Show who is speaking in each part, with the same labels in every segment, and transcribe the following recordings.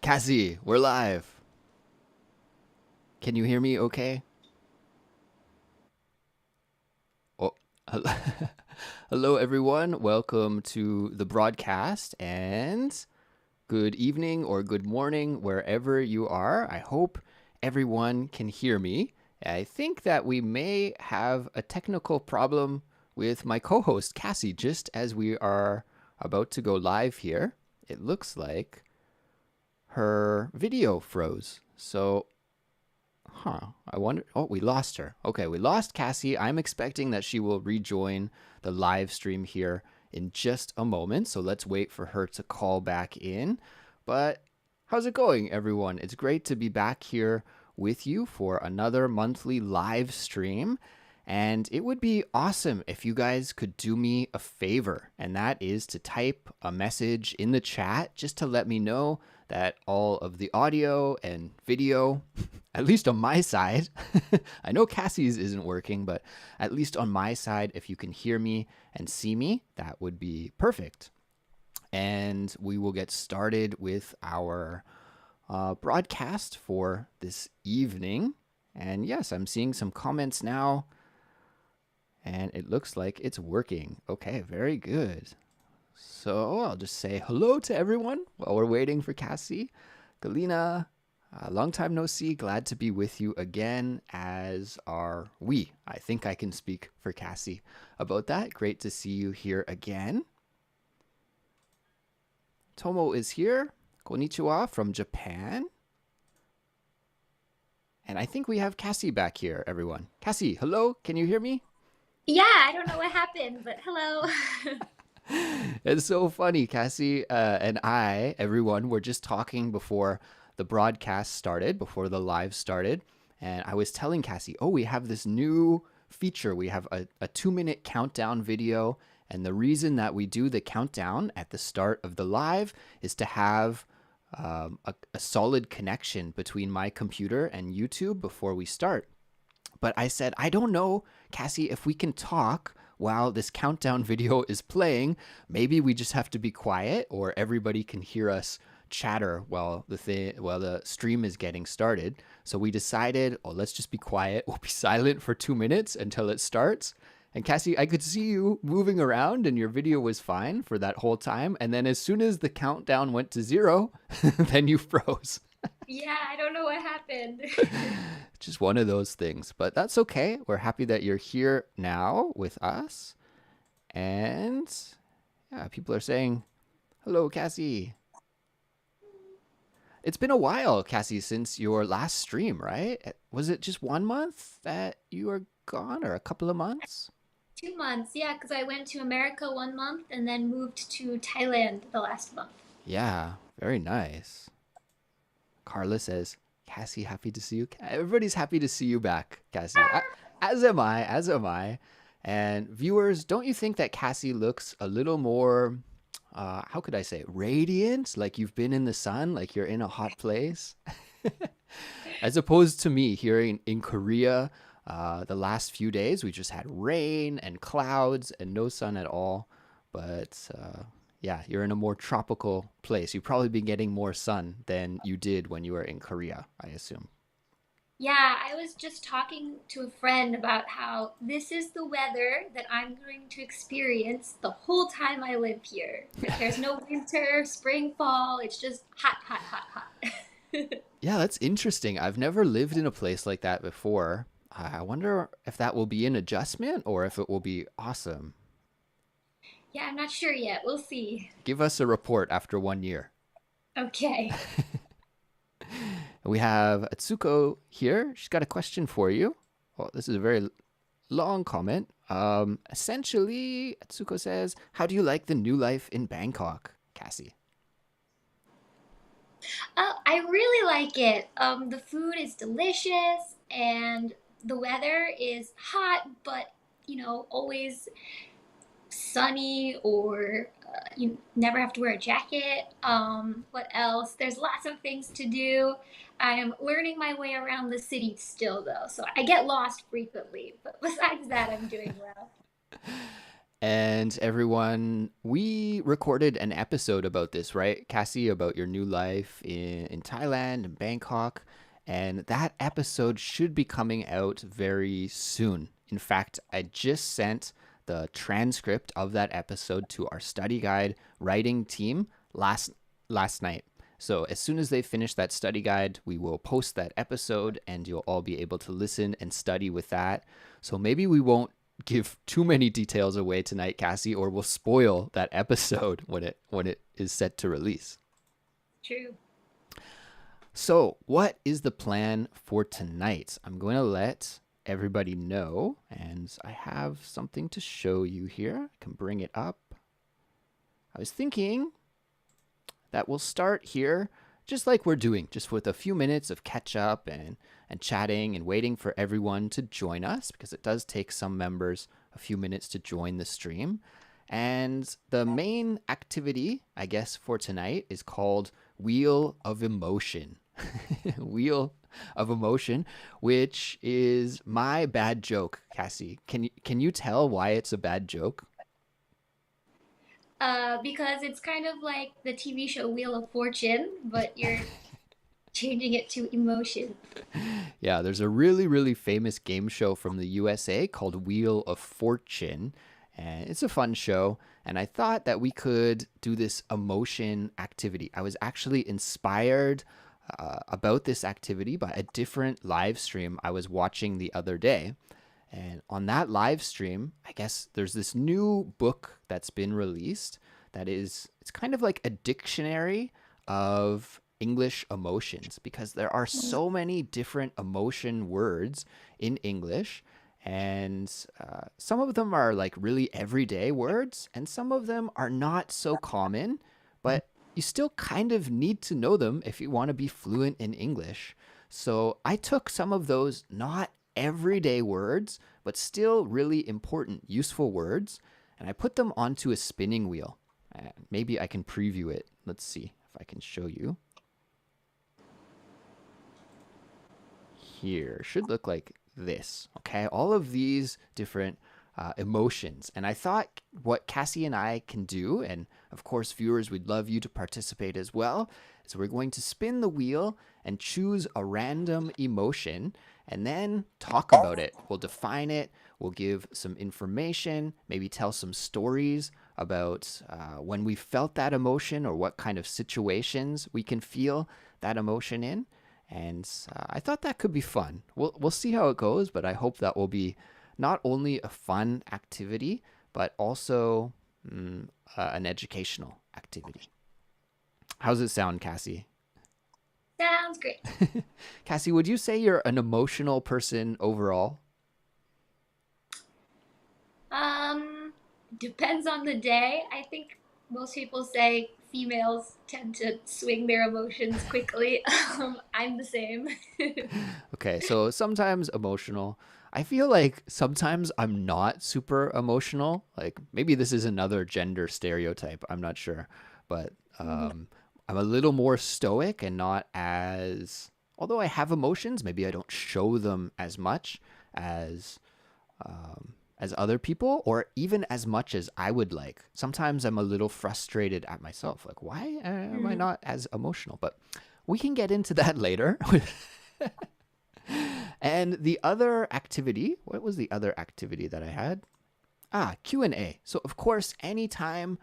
Speaker 1: Cassie, we're live. Can you hear me okay? Oh, hello, hello everyone. Welcome to the broadcast and good evening or good morning wherever you are. I hope everyone can hear me. I think that we may have a technical problem with my co host, Cassie, just as we are about to go live here. It looks like her video froze. So I wonder. Oh, we lost her. Okay, we lost Cassie. I'm expecting that she will rejoin the live stream here in just a moment. So let's wait for her to call back in. But how's it going, everyone? It's great to be back here with you for another monthly live stream. And it would be awesome if you guys could do me a favor, and that is to type a message in the chat just to let me know that all of the audio and video, at least on my side, I know Cassie's isn't working, but at least on my side, if you can hear me and see me, that would be perfect. And we will get started with our broadcast for this evening. And yes, I'm seeing some comments now. And it looks like it's working. Okay, very good. So I'll just say hello to everyone while we're waiting for Cassie. Galina, long time no see. Glad to be with you again, as are we. I think I can speak for Cassie about that. Great to see you here again. Tomo is here. Konnichiwa from Japan. And I think we have Cassie back here, everyone. Cassie, hello, can you hear me?
Speaker 2: Yeah, I don't know what happened, but hello.
Speaker 1: It's so funny. Cassie and everyone, were just talking before the broadcast started, before the live started. And I was telling Cassie, oh, we have this new feature. We have a 2-minute countdown video. And the reason that we do the countdown at the start of the live is to have a solid connection between my computer and YouTube before we start. But I said, I don't know, Cassie, if we can talk while this countdown video is playing. Maybe we just have to be quiet, or everybody can hear us chatter while the stream is getting started. So we decided, oh, let's just be quiet. We'll be silent for 2 minutes until it starts. And Cassie, I could see you moving around and your video was fine for that whole time. And then as soon as the countdown went to 0, then you froze.
Speaker 2: Yeah, I don't know what happened.
Speaker 1: Just one of those things, but that's okay. We're happy that you're here now with us. And yeah, people are saying, hello, Cassie. It's been a while, Cassie, since your last stream, right? Was it just 1 month that you were gone, or a couple of months?
Speaker 2: 2 months, yeah, because I went to America 1 month and then moved to Thailand the last month.
Speaker 1: Yeah, very nice. Carla says, Cassie, happy to see you. Everybody's happy to see you back, Cassie. As am I, as am I. And viewers, don't you think that Cassie looks a little more, how could I say, radiant? Like you've been in the sun, like you're in a hot place? As opposed to me here in Korea, the last few days, we just had rain and clouds and no sun at all. But yeah, you're in a more tropical place. You've probably been getting more sun than you did when you were in Korea, I assume.
Speaker 2: Yeah, I was just talking to a friend about how this is the weather that I'm going to experience the whole time I live here. Like there's no winter, spring, fall. It's just hot, hot, hot, hot.
Speaker 1: Yeah, that's interesting. I've never lived in a place like that before. I wonder if that will be an adjustment or if it will be awesome.
Speaker 2: Yeah, I'm not sure yet. We'll see.
Speaker 1: Give us a report after 1 year.
Speaker 2: Okay.
Speaker 1: We have Atsuko here. She's got a question for you. Well, this is a very long comment. Essentially, Atsuko says, how do you like the new life in Bangkok, Cassie?
Speaker 2: I really like it. The food is delicious and the weather is hot, but always sunny or you never have to wear a jacket. What else? There's lots of things to do. I am learning my way around the city still, though, so I get lost frequently. But besides that, I'm doing well.
Speaker 1: And everyone, we recorded an episode about this, right, Cassie, about your new life in Thailand and Bangkok. And that episode should be coming out very soon. In fact, I just sent the transcript of that episode to our study guide writing team last night. So as soon as they finish that study guide, we will post that episode and you'll all be able to listen and study with that. So maybe we won't give too many details away tonight, Cassie, or we'll spoil that episode when it is set to release.
Speaker 2: True.
Speaker 1: So, what is the plan for tonight? I'm going to let everybody know, and I have something to show you here. I can bring it up. I was thinking that we'll start here just like we're doing, just with a few minutes of catch up and chatting and waiting for everyone to join us because it does take some members a few minutes to join the stream. And the main activity, I guess, for tonight is called Wheel of Emotion. Wheel of Emotion, which is my bad joke, Cassie. Can you tell why it's a bad joke?
Speaker 2: Because it's kind of like the TV show Wheel of Fortune, but you're changing it to emotion.
Speaker 1: Yeah, there's a really, really famous game show from the USA called Wheel of Fortune. And it's a fun show. And I thought that we could do this emotion activity. I was actually inspired about this activity by a different live stream I was watching the other day. And on that live stream, I guess there's this new book that's been released it's kind of like a dictionary of English emotions because there are so many different emotion words in English. And some of them are like really everyday words, and some of them are not so common, but you still kind of need to know them if you want to be fluent in English. So I took some of those not everyday words, but still really important, useful words, and I put them onto a spinning wheel. Maybe I can preview it. Let's see if I can show you. Here should look like this. Okay, all of these different emotions. And I thought what Cassie and I can do, and of course, viewers, we'd love you to participate as well, is we're going to spin the wheel and choose a random emotion and then talk about it. We'll define it, we'll give some information, maybe tell some stories about when we felt that emotion or what kind of situations we can feel that emotion in. And I thought that could be fun. We'll see how it goes, but I hope that will be not only a fun activity, but also an educational activity. How's it sound, Cassie?
Speaker 2: Sounds great.
Speaker 1: Cassie, would you say you're an emotional person overall?
Speaker 2: Um, Depends on the day. I think most people say females tend to swing their emotions quickly. I'm the same.
Speaker 1: Okay, so sometimes emotional. I feel like sometimes I'm not super emotional. Like maybe this is another gender stereotype. I'm not sure. But I'm a little more stoic and not as. Although I have emotions, maybe I don't show them as much as as other people, or even as much as I would like. Sometimes I'm a little frustrated at myself. Like, why am I
Speaker 2: Mhm.
Speaker 1: not as emotional? But we can get into that later. And the other activity, what was the other activity that I had? Q&A. So of course, anytime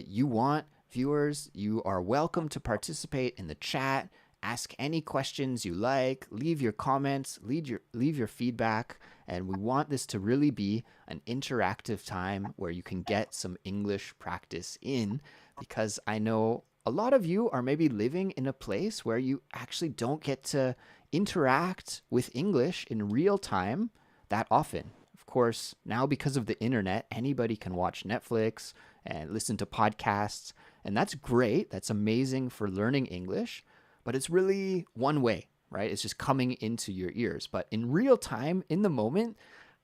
Speaker 1: you want, viewers, you are welcome to participate in the chat. Ask any questions you like. Leave your comments. Leave your feedback. And we want this to really be an interactive time where you can get some English practice in, because I know a lot of you are maybe living in a place where you actually don't get to interact with English in real time that often. Of course, now because of the internet, anybody can watch Netflix and listen to podcasts, and that's great. That's amazing for learning English, but it's really one way, right? It's just coming into your ears. But in real time, in the moment,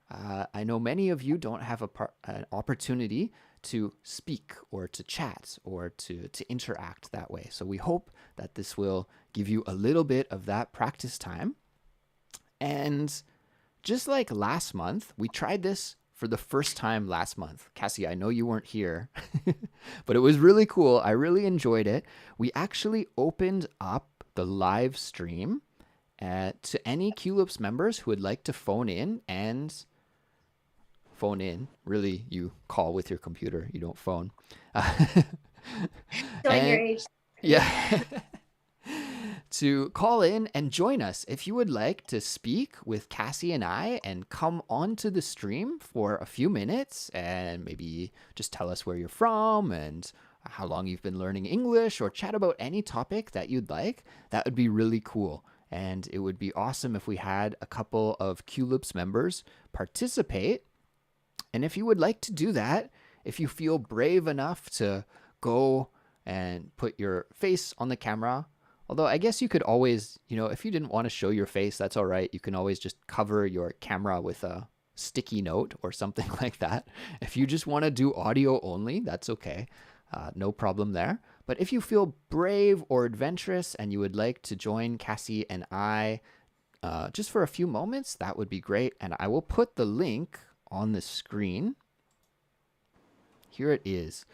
Speaker 1: I know many of you don't have an opportunity to speak or to chat or to interact that way. So we hope that this will give you a little bit of that practice time. And just like last month, we tried this for the first time last month. Cassie, I know you weren't here, but it was really cool. I really enjoyed it. We actually opened up the live stream to any Culips members who would like to phone in. Really, you call with your computer, you don't phone.
Speaker 2: Showing your
Speaker 1: And
Speaker 2: age. Sorry.
Speaker 1: yeah, to call in and join us if you would like to speak with Cassie and I and come onto the stream for a few minutes and maybe just tell us where you're from and how long you've been learning English or chat about any topic that you'd like. That would be really cool. And it would be awesome if we had a couple of Culips members participate. And if you would like to do that, if you feel brave enough to go and put your face on the camera, although I guess you could always, if you didn't want to show your face, that's all right. You can always just cover your camera with a sticky note or something like that. If you just want to do audio only, that's okay. No problem there. But if you feel brave or adventurous and you would like to join Cassie and I just for a few moments, that would be great. And I will put the link on the screen. Here it is.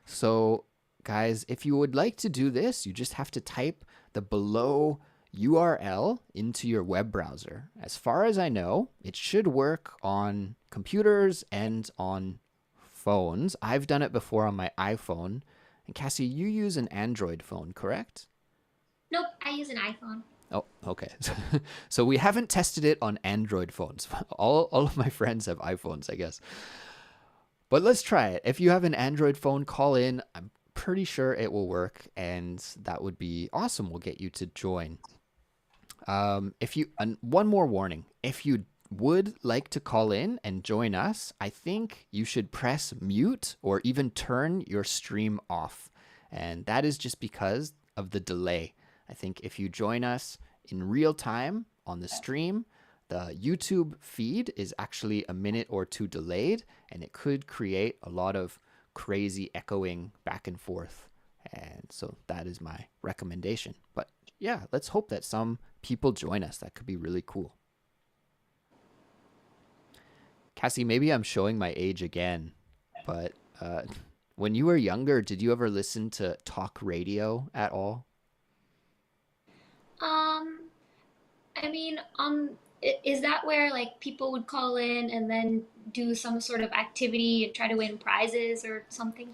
Speaker 1: So, guys, if you would like to do this, you just have to type the below URL into your web browser. As far as I know, it should work on computers and on phones. I've done it before on my iPhone. And Cassie, you use an Android phone, correct?
Speaker 2: Nope, I use an iPhone.
Speaker 1: Oh, okay. So we haven't tested it on Android phones. All of my friends have iPhones, I guess. But let's try it. If you have an Android phone, call in. I'm pretty sure it will work, and that would be awesome. We'll get you to join. One more warning: if you would like to call in and join us, I think you should press mute or even turn your stream off, and that is just because of the delay. I think if you join us in real time on the stream, the YouTube feed is actually a minute or two delayed, and it could create a lot of crazy echoing back and forth. And so that is my recommendation. But yeah, let's hope that some people join us. That could be really cool. Cassie, maybe I'm showing my age again, but when you were younger, did you ever listen to talk radio at all?
Speaker 2: Um, I mean, is that where like people would call in and then do some sort of activity and try to win prizes or something?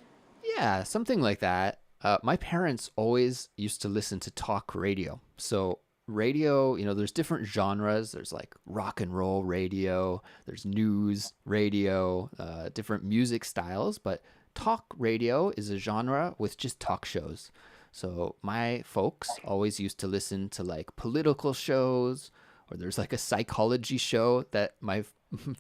Speaker 1: Yeah, something like that. My parents always used to listen to talk radio. So, radio, there's different genres. There's like rock and roll radio, there's news radio, different music styles. But talk radio is a genre with just talk shows. So, my folks always used to listen to like political shows, or there's like a psychology show that my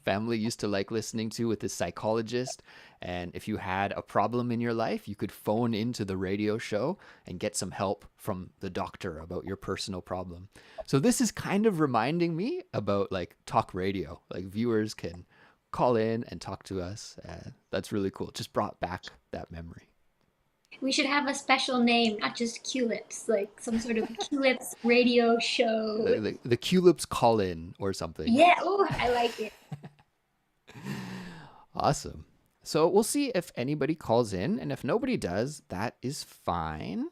Speaker 1: family used to like listening to with this psychologist. And if you had a problem in your life, you could phone into the radio show and get some help from the doctor about your personal problem. So this is kind of reminding me about like talk radio. Like viewers can call in and talk to us. That's really cool. Just brought back that memory.
Speaker 2: We should have a special name, not just Culips, like some sort of Culips radio show.
Speaker 1: The Culips call in or something.
Speaker 2: Yeah, oh, I like it.
Speaker 1: Awesome. So we'll see if anybody calls in, and if nobody does, that is fine.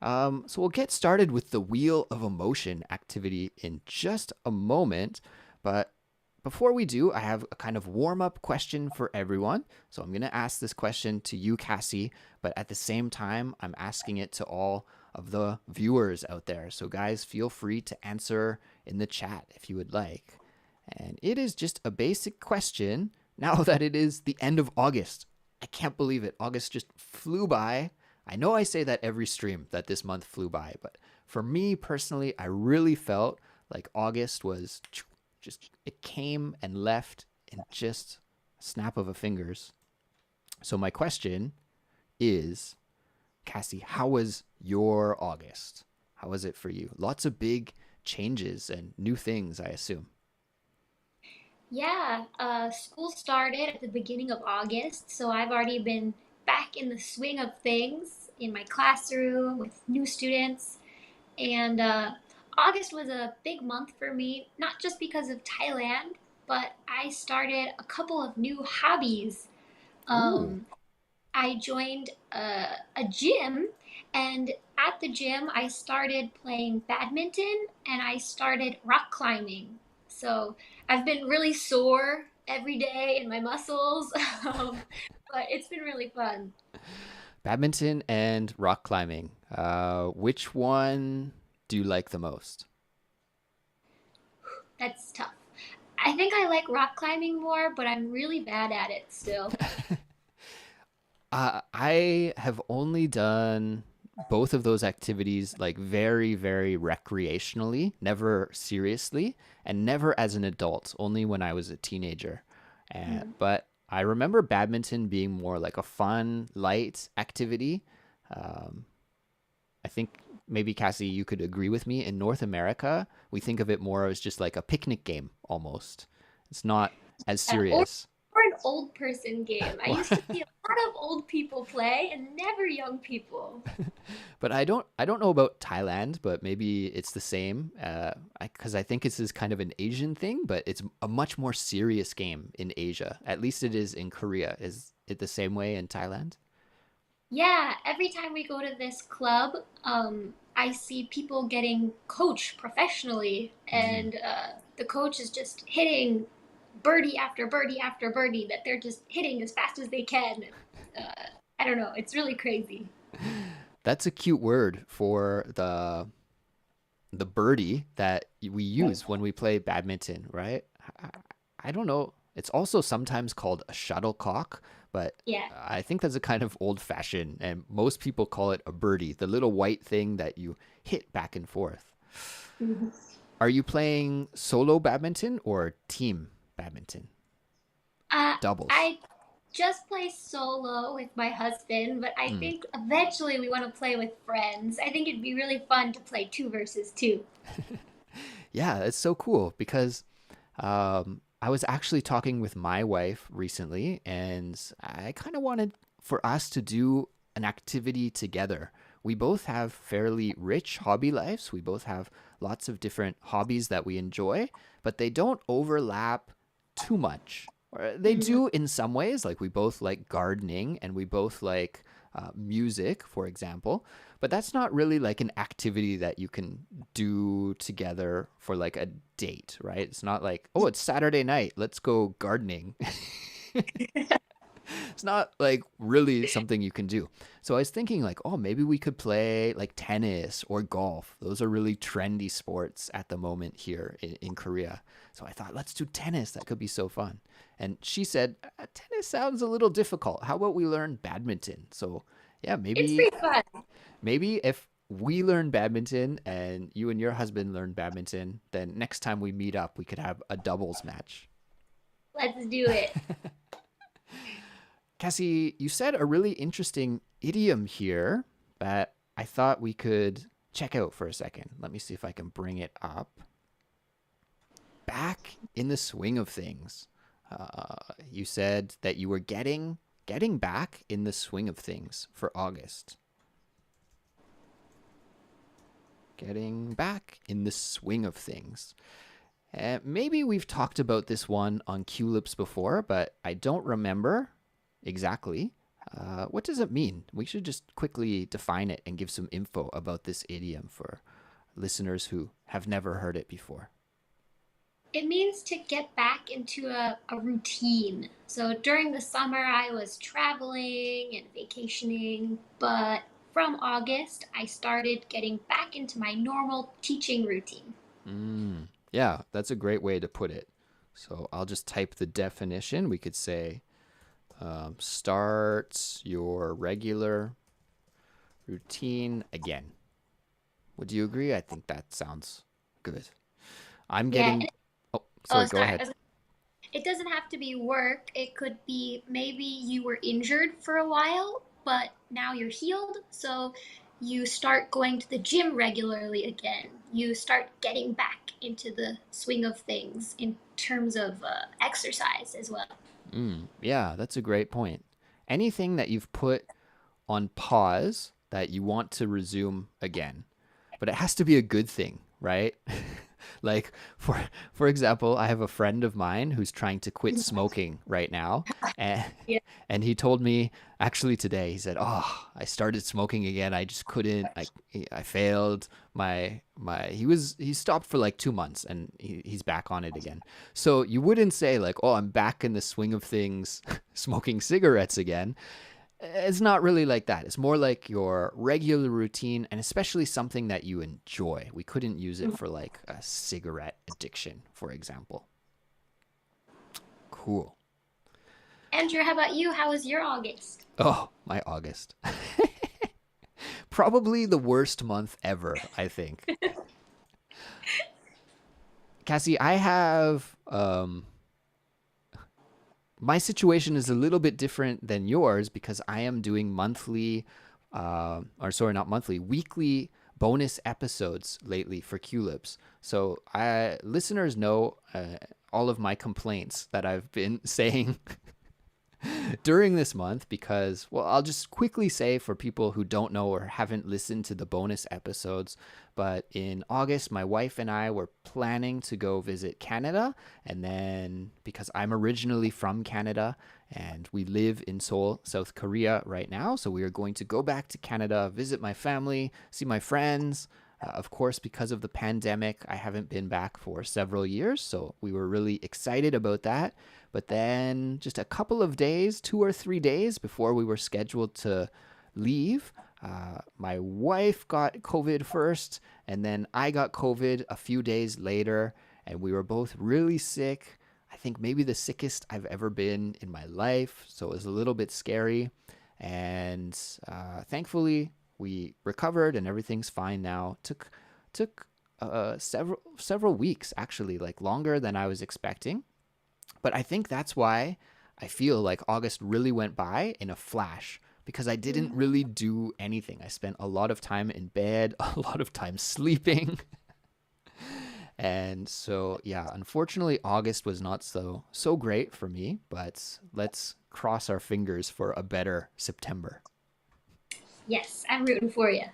Speaker 1: So we'll get started with the Wheel of Emotion activity in just a moment. But before we do, I have a kind of warm up question for everyone. So I'm going to ask this question to you, Cassie, but at the same time, I'm asking it to all of the viewers out there. So, guys, feel free to answer in the chat if you would like. And it is just a basic question now that it is the end of August. I can't believe it. August just flew by. I know I say that every stream that this month flew by, but for me personally, I really felt like August was just, it came and left in just a snap of a fingers. So my question is, Cassie, how was your August? How was it for you? Lots of big changes and new things, I assume.
Speaker 2: Yeah, school started at the beginning of August, so I've already been back in the swing of things in my classroom with new students. And August was a big month for me, not just because of Thailand. but I started a couple of new hobbies.
Speaker 1: Ooh.
Speaker 2: Um, I joined a gym, and at the gym, I started playing badminton and I started rock climbing. So I've been really sore every day in my muscles, but it's been really fun.
Speaker 1: Badminton and rock climbing. Which one do you like the most?
Speaker 2: That's tough. I think I like rock climbing more, but I'm really bad at it still.
Speaker 1: I have only done both of those activities like very, very recreationally, never seriously, and never as an adult, only when I was a teenager.
Speaker 2: Mm.
Speaker 1: But I remember badminton being more like a fun, light activity. Um, I think maybe Cassie, you could agree with me. In North America, we think of it more as just like a picnic game almost. It's not as
Speaker 2: Uh, or,
Speaker 1: serious.
Speaker 2: or an old person game. I used to see a lot of old people play and never young people.
Speaker 1: But I don't know about Thailand, but maybe it's the same. Because I think this is kind of an Asian thing, but it's a much more serious game in Asia. At least it is in Korea. Is it the same way in Thailand?
Speaker 2: Yeah, every time we go to this club, I see people getting coached professionally,
Speaker 1: Mm.
Speaker 2: and the coach is just hitting birdie after birdie after birdie that they're just hitting as fast as they can. Uh, I don't know, it's really crazy.
Speaker 1: That's a cute word for the birdie that we use when we play badminton, right? I, I don't know. It's also sometimes called a shuttlecock, but
Speaker 2: Yeah.
Speaker 1: I think that's a kind of old fashioned, and most people call it a birdie, the little white thing that you hit back and forth.
Speaker 2: Mhm.
Speaker 1: Are you playing solo badminton or team badminton?
Speaker 2: Uh,
Speaker 1: Doubles.
Speaker 2: I just play solo with my husband, but I
Speaker 1: Mm.
Speaker 2: think eventually we want to play with friends. I think it'd be really fun to play two versus two.
Speaker 1: Yeah, it's so cool because I was actually talking with my wife recently, and I kind of wanted for us to do an activity together. We both have fairly rich hobby lives. We both have lots of different hobbies that we enjoy, but they don't overlap too much. Or they
Speaker 2: Mhm.
Speaker 1: do in some ways, like we both like gardening and we both like music, for example. But that's not really like an activity that you can do together for like a date, right? It's not like, oh, it's Saturday night, let's go gardening. It's not like really something you can do. So I was thinking like, oh, maybe we could play like tennis or golf. Those are really trendy sports at the moment here in Korea. So I thought, let's do tennis. That could be so fun. And she said, tennis sounds a little difficult. How about we learn badminton? So yeah,
Speaker 2: It's
Speaker 1: maybe
Speaker 2: pretty fun.
Speaker 1: if we learn badminton and you and your husband learn badminton, then next time we meet up, we could have a doubles match.
Speaker 2: Let's do it.
Speaker 1: Cassie, you said a really interesting idiom here that I thought we could check out for a second. Let me see if I can bring it up. Back in the swing of things. You said that you were getting back in the swing of things for August. Getting back in the swing of things. Maybe we've talked about this one on Culips before, but I don't remember exactly. What does it mean? We should just quickly define it and give some info about this idiom for listeners who have never heard it before.
Speaker 2: It means to get back into a routine. So during the summer, I was traveling and vacationing, but from August, I started getting back into my normal teaching routine.
Speaker 1: Yeah, that's a great way to put it. So I'll just type the definition. We could say start your regular routine again. Would you agree? I think that sounds good. I'm
Speaker 2: Yeah.
Speaker 1: getting. Oh,
Speaker 2: Oh,
Speaker 1: sorry, go
Speaker 2: sorry.
Speaker 1: ahead.
Speaker 2: It doesn't have to be work. It could be maybe you were injured for a while, but now you're healed. So you start going to the gym regularly again. You start getting back into the swing of things in terms of exercise as well.
Speaker 1: Yeah, that's a great point. Anything that you've put on pause that you want to resume again, but it has to be a good thing, right? Like for example, I have a friend of mine who's trying to quit smoking right now, and
Speaker 2: Yeah.
Speaker 1: and he told me actually today. He said, "Oh, I started smoking again. I just couldn't. I failed. He stopped for like 2 months, and he's back on it again. So you wouldn't say like, oh, I'm back in the swing of things, smoking cigarettes again. It's not really like that. It's more like your regular routine, and especially something that you enjoy. We couldn't use it for like a cigarette addiction, for example. Cool.
Speaker 2: Andrew, how about you? How was your August?
Speaker 1: Oh, my August. Probably the worst month ever, I think. Cassie, I have my situation is a little bit different than yours because I am doing monthly, or sorry, not monthly, weekly bonus episodes lately for Culips. So listeners know all of my complaints that I've been saying during this month because, well, I'll just quickly say for people who don't know or haven't listened to the bonus episodes, but in August, my wife and I were planning to go visit Canada. And then, because I'm originally from Canada and we live in Seoul, South Korea right now, so we are going to go back to Canada, visit my family, see my friends. Of course, because of the pandemic, I haven't been back for several years, so we were really excited about that. But then, just a couple of days, 2 or 3 days before we were scheduled to leave, my wife got COVID first, and then I got COVID a few days later, and we were both really sick. I think maybe the sickest I've ever been in my life, so it was a little bit scary. And thankfully, we recovered, and everything's fine now. Took several weeks actually, like longer than I was expecting. But I think that's why I feel like August really went by in a flash because I didn't
Speaker 2: Mhm.
Speaker 1: really do anything. I spent a lot of time in bed, a lot of time sleeping. And so, yeah, unfortunately August was not so great for me, but let's cross our fingers for a better September.
Speaker 2: Yes, I'm rooting for you.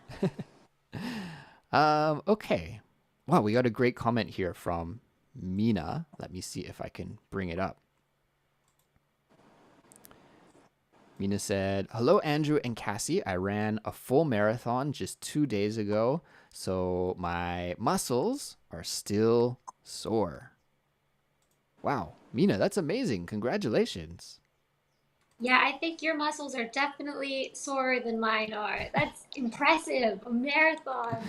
Speaker 1: Okay. Wow, we got a great comment here from Mina. Let me see if I can bring it up. Mina said, "Hello, Andrew and Cassie. I ran a full marathon just 2 days ago, so my muscles are still sore." Wow, Mina, that's amazing. Congratulations.
Speaker 2: Yeah, I think your muscles are definitely sorer than mine are. That's impressive. A marathon.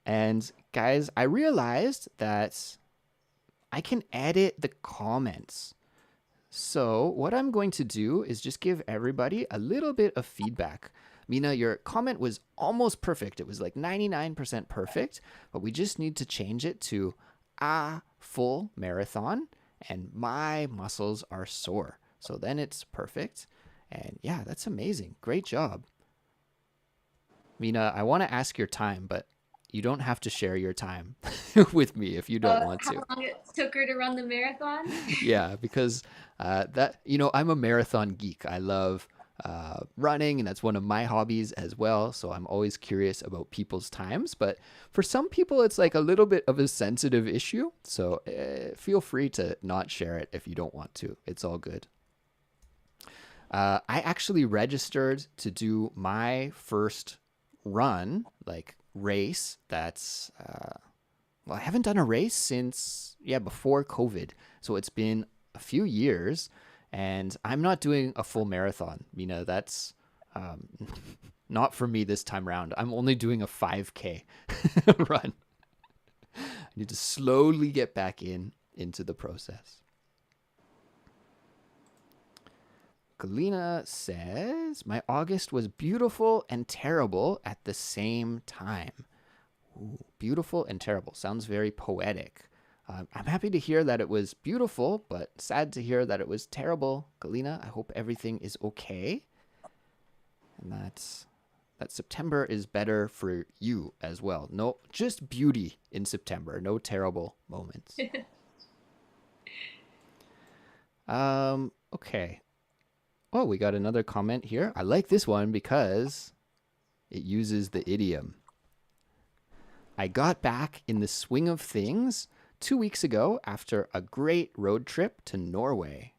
Speaker 1: And guys, I realized that I can edit the comments. So, what I'm going to do is just give everybody a little bit of feedback. Mina, your comment was almost perfect. It was like 99% perfect, but we just need to change it to a full marathon and my muscles are sore. So then it's perfect. And yeah, that's amazing. Great job. Mina, I want to ask your time, but you don't have to share your time with me if you don't want
Speaker 2: How
Speaker 1: to.
Speaker 2: long it took her to run the marathon?
Speaker 1: Yeah, because I'm a marathon geek. I love running, and that's one of my hobbies as well. So I'm always curious about people's times. But for some people, it's like a little bit of a sensitive issue. So feel free to not share it if you don't want to. It's all good. I actually registered to do my first run, like race. Well, I haven't done a race since, yeah, before COVID. So it's been a few years, and I'm not doing a full marathon. That's um, not for me this time around. I'm only doing a 5K run. I need to slowly get back into the process. Galina says, "My August was beautiful and terrible at the same time." Ooh, beautiful and terrible. Sounds very poetic. I'm happy to hear that it was beautiful, but sad to hear that it was terrible. Galina, I hope everything is okay, and that September is better for you as well. No, just beauty in September. No terrible moments. Okay. Oh, we got another comment here. I like this one because it uses the idiom. I got back in the swing of things 2 weeks ago after a great road trip to Norway.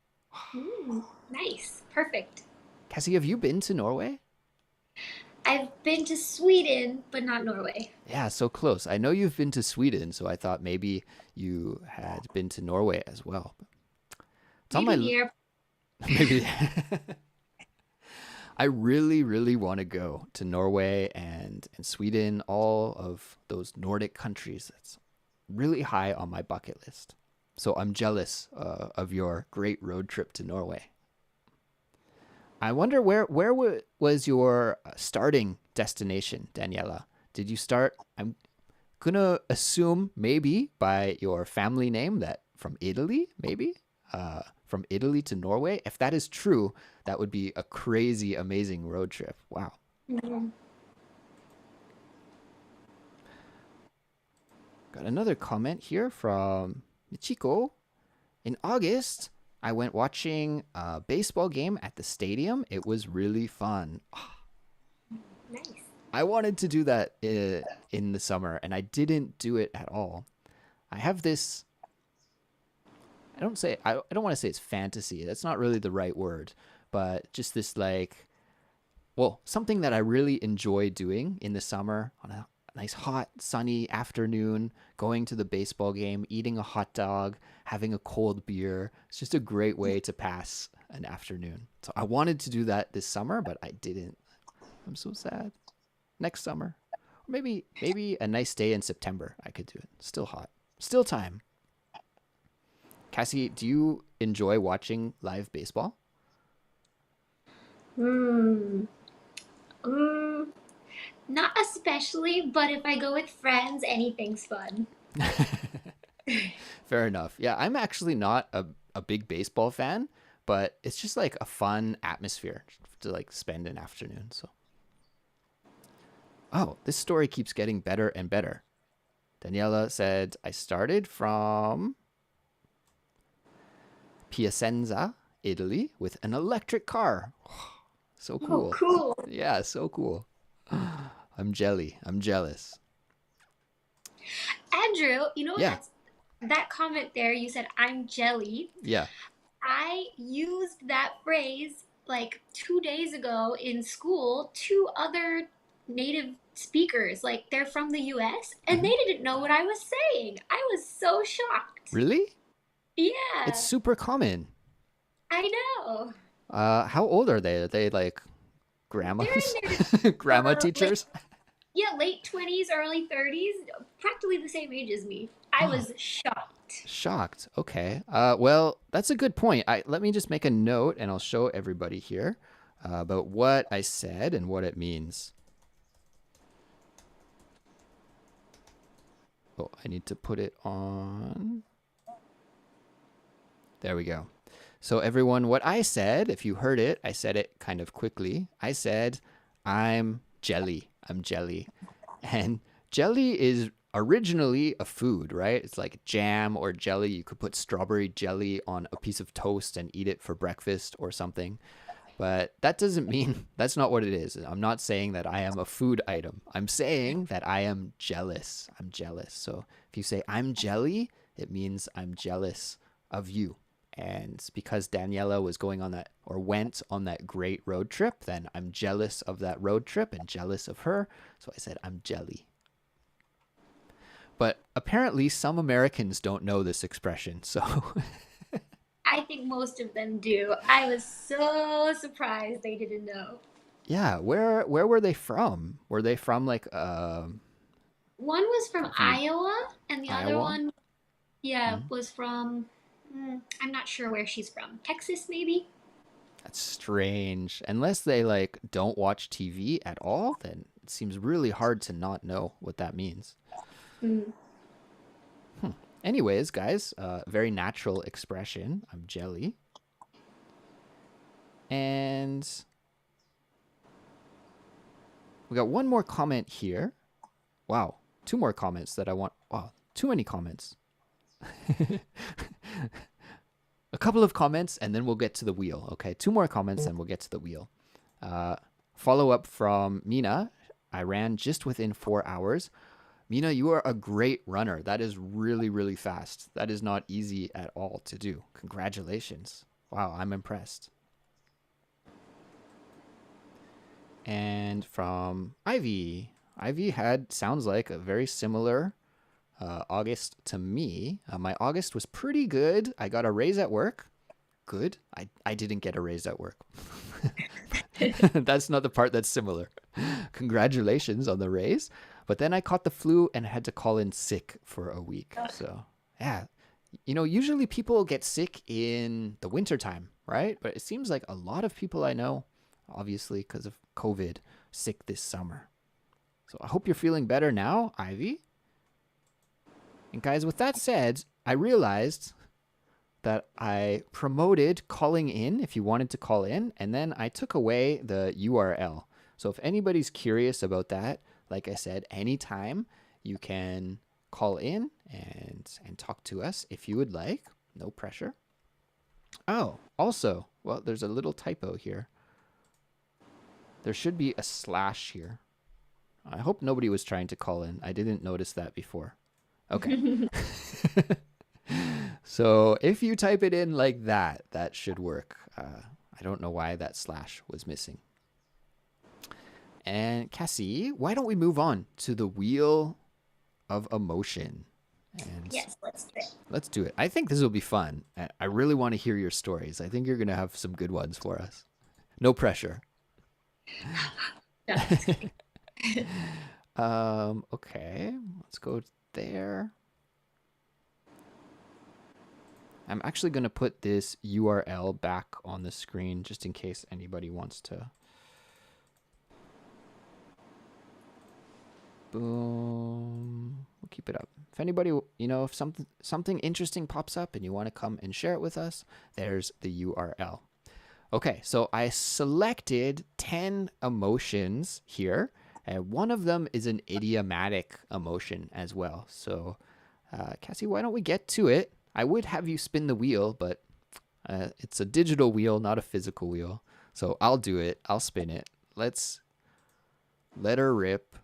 Speaker 2: Nice. Perfect.
Speaker 1: Cassie, have you been to Norway?
Speaker 2: I've been to Sweden, but not Norway.
Speaker 1: Yeah, so close. I know you've been to Sweden, so I thought maybe you had been to Norway as well. It's on
Speaker 2: Maybe
Speaker 1: my
Speaker 2: the airport.
Speaker 1: maybe. I really, really want to go to Norway and Sweden, all of those Nordic countries. That's really high on my bucket list. So I'm jealous of your great road trip to Norway. I wonder where was your starting destination, Daniela? Did you start? I'm gonna assume maybe by your family name that from Italy, maybe from Italy to Norway. If that is true, that would be a crazy, amazing road trip. Wow.
Speaker 2: Mhm.
Speaker 1: Got another comment here from Michiko. In August, I went watching a baseball game at the stadium. It was really fun.
Speaker 2: Nice.
Speaker 1: I wanted to do that in the summer, and I didn't do it at all. I have this. I don't want to say it's fantasy. That's not really the right word, but just this like something that I really enjoy doing in the summer on a nice hot sunny afternoon, going to the baseball game, eating a hot dog, having a cold beer. It's just a great way to pass an afternoon. So I wanted to do that this summer, but I didn't. I'm so sad. Next summer. Or maybe a nice day in September I could do it. Still hot. Still time. Cassie, do you enjoy watching live baseball?
Speaker 2: Hmm. Mm, not especially, but if I go with friends, anything's fun.
Speaker 1: Fair enough. Yeah, I'm actually not a big baseball fan, but it's just like a fun atmosphere to like spend an afternoon. So, oh, this story keeps getting better and better. Daniela said, I started from Piacenza, Italy, with an electric car. So
Speaker 2: Oh,
Speaker 1: cool.
Speaker 2: cool.
Speaker 1: Yeah, so cool. I'm jelly. I'm jealous.
Speaker 2: Andrew,
Speaker 1: Yeah,
Speaker 2: that comment there. You said I'm jelly.
Speaker 1: yeah.
Speaker 2: I used that phrase like 2 days ago in school to other native speakers. Like they're from the US and
Speaker 1: Hmm.
Speaker 2: they didn't know what I was saying. I was so shocked.
Speaker 1: Really? It's
Speaker 2: Yeah,
Speaker 1: super common.
Speaker 2: I know.
Speaker 1: How old are they? Are they like
Speaker 2: They're
Speaker 1: grandmas?
Speaker 2: in
Speaker 1: Grandma
Speaker 2: their
Speaker 1: teachers?
Speaker 2: late 20s, early 30s, practically the same age as me. I
Speaker 1: Oh,
Speaker 2: was shocked.
Speaker 1: shocked. Okay. Well, that's a good point. Let me just make a note and I'll show everybody here about what I said and what it means. Oh, I need to put it on. There we go. So, everyone, what I said, if you heard it, I said it kind of quickly. I said, I'm jelly. I'm jelly. And jelly is originally a food, right? It's like jam or jelly. You could put strawberry jelly on a piece of toast and eat it for breakfast or something. But that doesn't mean that's not what it is. I'm not saying that I am a food item. I'm saying that I am jealous. I'm jealous. So if you say I'm jelly, it means I'm jealous of you. And because Daniela was going on that or went on that great road trip, then I'm jealous of that road trip and jealous of her. So I said, I'm jelly. But apparently, some Americans don't know this expression. So,
Speaker 2: I think most of them do. I was so surprised they didn't know.
Speaker 1: yeah, where were they from? Were they from like
Speaker 2: One was from
Speaker 1: from
Speaker 2: Iowa, and the other
Speaker 1: Iowa?
Speaker 2: one, yeah,
Speaker 1: Mm,
Speaker 2: was from, I'm not sure where she's from. Texas, maybe?
Speaker 1: that's strange. Unless they like don't watch TV at all, then it seems really hard to not know what that means.
Speaker 2: Mm.
Speaker 1: Hmm. Anyways, guys, very natural expression. I'm jelly. And we got one more comment here. Wow, two more comments that I want. Wow, too many comments. A couple of comments and then we'll get to the wheel. Okay, two more comments and we'll get to the wheel. Uh, Follow up from Mina. I ran just within 4 hours. Mina, you are a great runner. That is really, really fast. That is not easy at all to do. Congratulations. Wow, I'm impressed. And from Ivy. Ivy had, sounds like, a very similar August to me. My August was pretty good. I got a raise at work. Good. I didn't get a raise at work. That's not the part that's similar. Congratulations on the raise. But then I caught the flu and had to call in sick for a week. So, yeah. Usually people get sick in the wintertime, right? But it seems like a lot of people I know, obviously because of COVID, sick this summer. So I hope you're feeling better now, Ivy. And guys, with that said, I realized that I promoted calling in if you wanted to call in, and then I took away the URL. So if anybody's curious about that, like I said, anytime you can call in and talk to us if you would like. No pressure. Oh, also, well, there's a little typo here. There should be a slash here. I hope nobody was trying to call in. I didn't notice that before. Okay. So if you type it in like that, that should work. I don't know why that slash was missing. And Cassie, why don't we move on to the wheel of emotion? And
Speaker 2: Yes, let's do it.
Speaker 1: let's do it. I think this will be fun. I really want to hear your stories. I think you're going to have some good ones for us. No pressure.
Speaker 2: No, just kidding.
Speaker 1: Okay, let's go there. I'm actually going to put this URL back on the screen just in case anybody wants to. Boom. We'll keep it up. If anybody, if something interesting pops up and you want to come and share it with us, there's the URL. Okay, so I selected 10 emotions here, and one of them is an idiomatic emotion as well. So, Cassie, why don't we get to it? I would have you spin the wheel, but it's a digital wheel, not a physical wheel. So I'll do it. I'll spin it. Let's let her rip.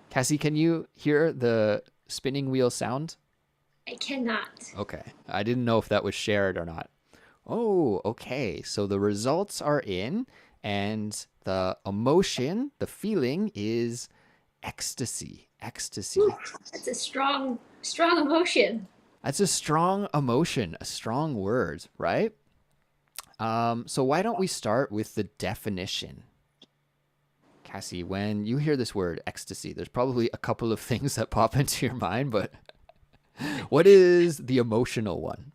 Speaker 1: Cassie, can you hear the spinning wheel sound?
Speaker 2: I cannot.
Speaker 1: Okay. I didn't know if that was shared or not. Oh, okay. So the results are in, and the emotion, the feeling is ecstasy. Ecstasy.
Speaker 2: Whew, that's a strong, strong emotion.
Speaker 1: That's a strong emotion, a strong word, right? So why don't we start with the definition? Cassie, when you hear this word ecstasy, there's probably a couple of things that pop into your mind, but what is the emotional one?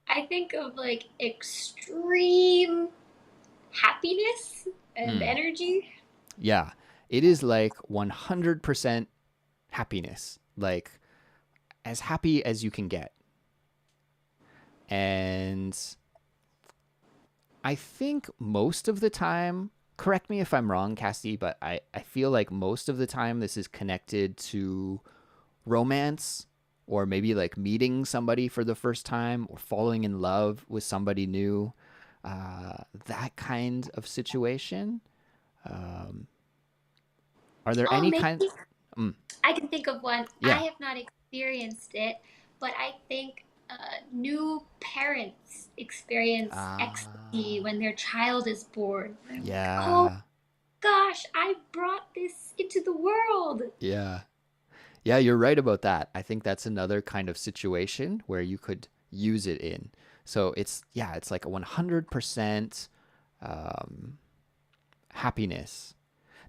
Speaker 2: I think of like extreme happiness and
Speaker 1: Mm,
Speaker 2: energy.
Speaker 1: yeah, it is like 100% happiness, like as happy as you can get. And I think most of the time, correct me if I'm wrong, Cassie, but I feel like most of the time this is connected to romance or maybe like meeting somebody for the first time or falling in love with somebody new. That kind of situation. Um, are there
Speaker 2: Oh,
Speaker 1: any
Speaker 2: maybe
Speaker 1: kind? Mm,
Speaker 2: I can think of one. I
Speaker 1: yeah.
Speaker 2: have not experienced it, but I think new parents experience ecstasy
Speaker 1: Ah,
Speaker 2: when their child is born. They're like, oh
Speaker 1: yeah.
Speaker 2: gosh, I brought this into the world.
Speaker 1: Yeah. Yeah, you're right about that. I think that's another kind of situation where you could use it in. So it's like a 100% um, happiness.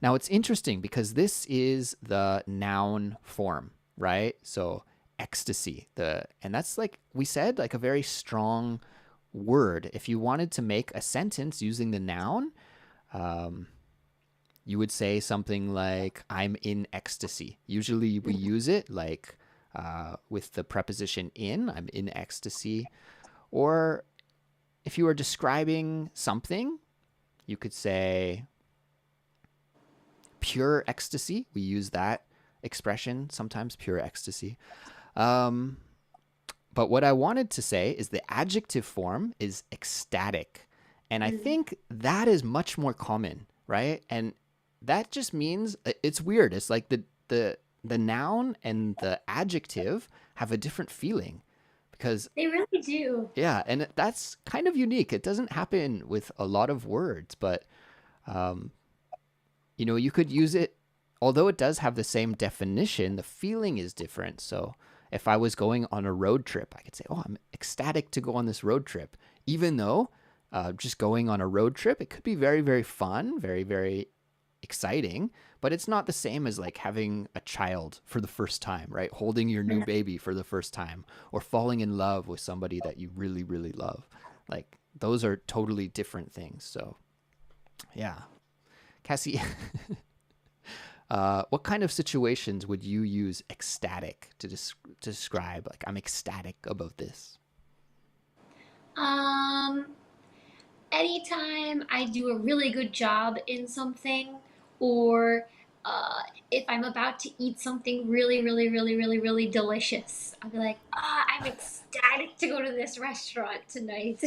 Speaker 1: Now it's interesting because this is the noun form, right? So ecstasy, and that's like we said, like a very strong word. If you wanted to make a sentence using the noun, um, you would say something like "I'm in ecstasy." Usually we use it like with the preposition "in." I'm in ecstasy. Or if you are describing something, you could say pure ecstasy. We use that expression sometimes, pure ecstasy. Um, but what I wanted to say is the adjective form is ecstatic. And I
Speaker 2: Mm.
Speaker 1: think that is much more common, right? And that just means it's weird. It's like the noun and the adjective have a different feeling because
Speaker 2: They really do.
Speaker 1: yeah, and that's kind of unique. It doesn't happen with a lot of words, but um, you could use it. Although it does have the same definition, the feeling is different. So if I was going on a road trip, I could say, "Oh, I'm ecstatic to go on this road trip," even though just going on a road trip, it could be very, very fun, very, very exciting, but it's not the same as like having a child for the first time, right? Holding your new baby for the first time or falling in love with somebody that you really, really love. Like those are totally different things. So, yeah. Cassie, what kind of situations would you use ecstatic to describe? Like, I'm ecstatic about this.
Speaker 2: Um, Anytime I do a really good job in something, or if I'm about to eat something really, really, really, really, really delicious, I'll be like, I'm ecstatic to go to this restaurant tonight.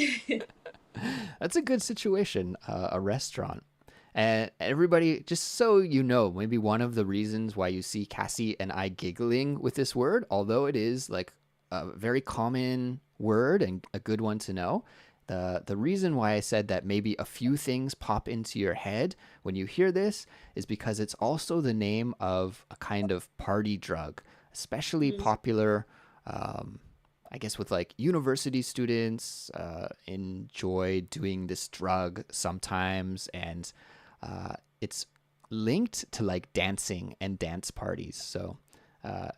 Speaker 1: That's a good situation, a restaurant. And everybody, just so you know, maybe one of the reasons why you see Cassie and I giggling with this word, although it is like a very common word and a good one to know, the reason why I said that maybe a few things pop into your head when you hear this is because it's also the name of a kind of party drug, especially
Speaker 2: Mm.
Speaker 1: popular I guess with like university students enjoy doing this drug sometimes, and it's linked to like dancing and dance parties. So uh,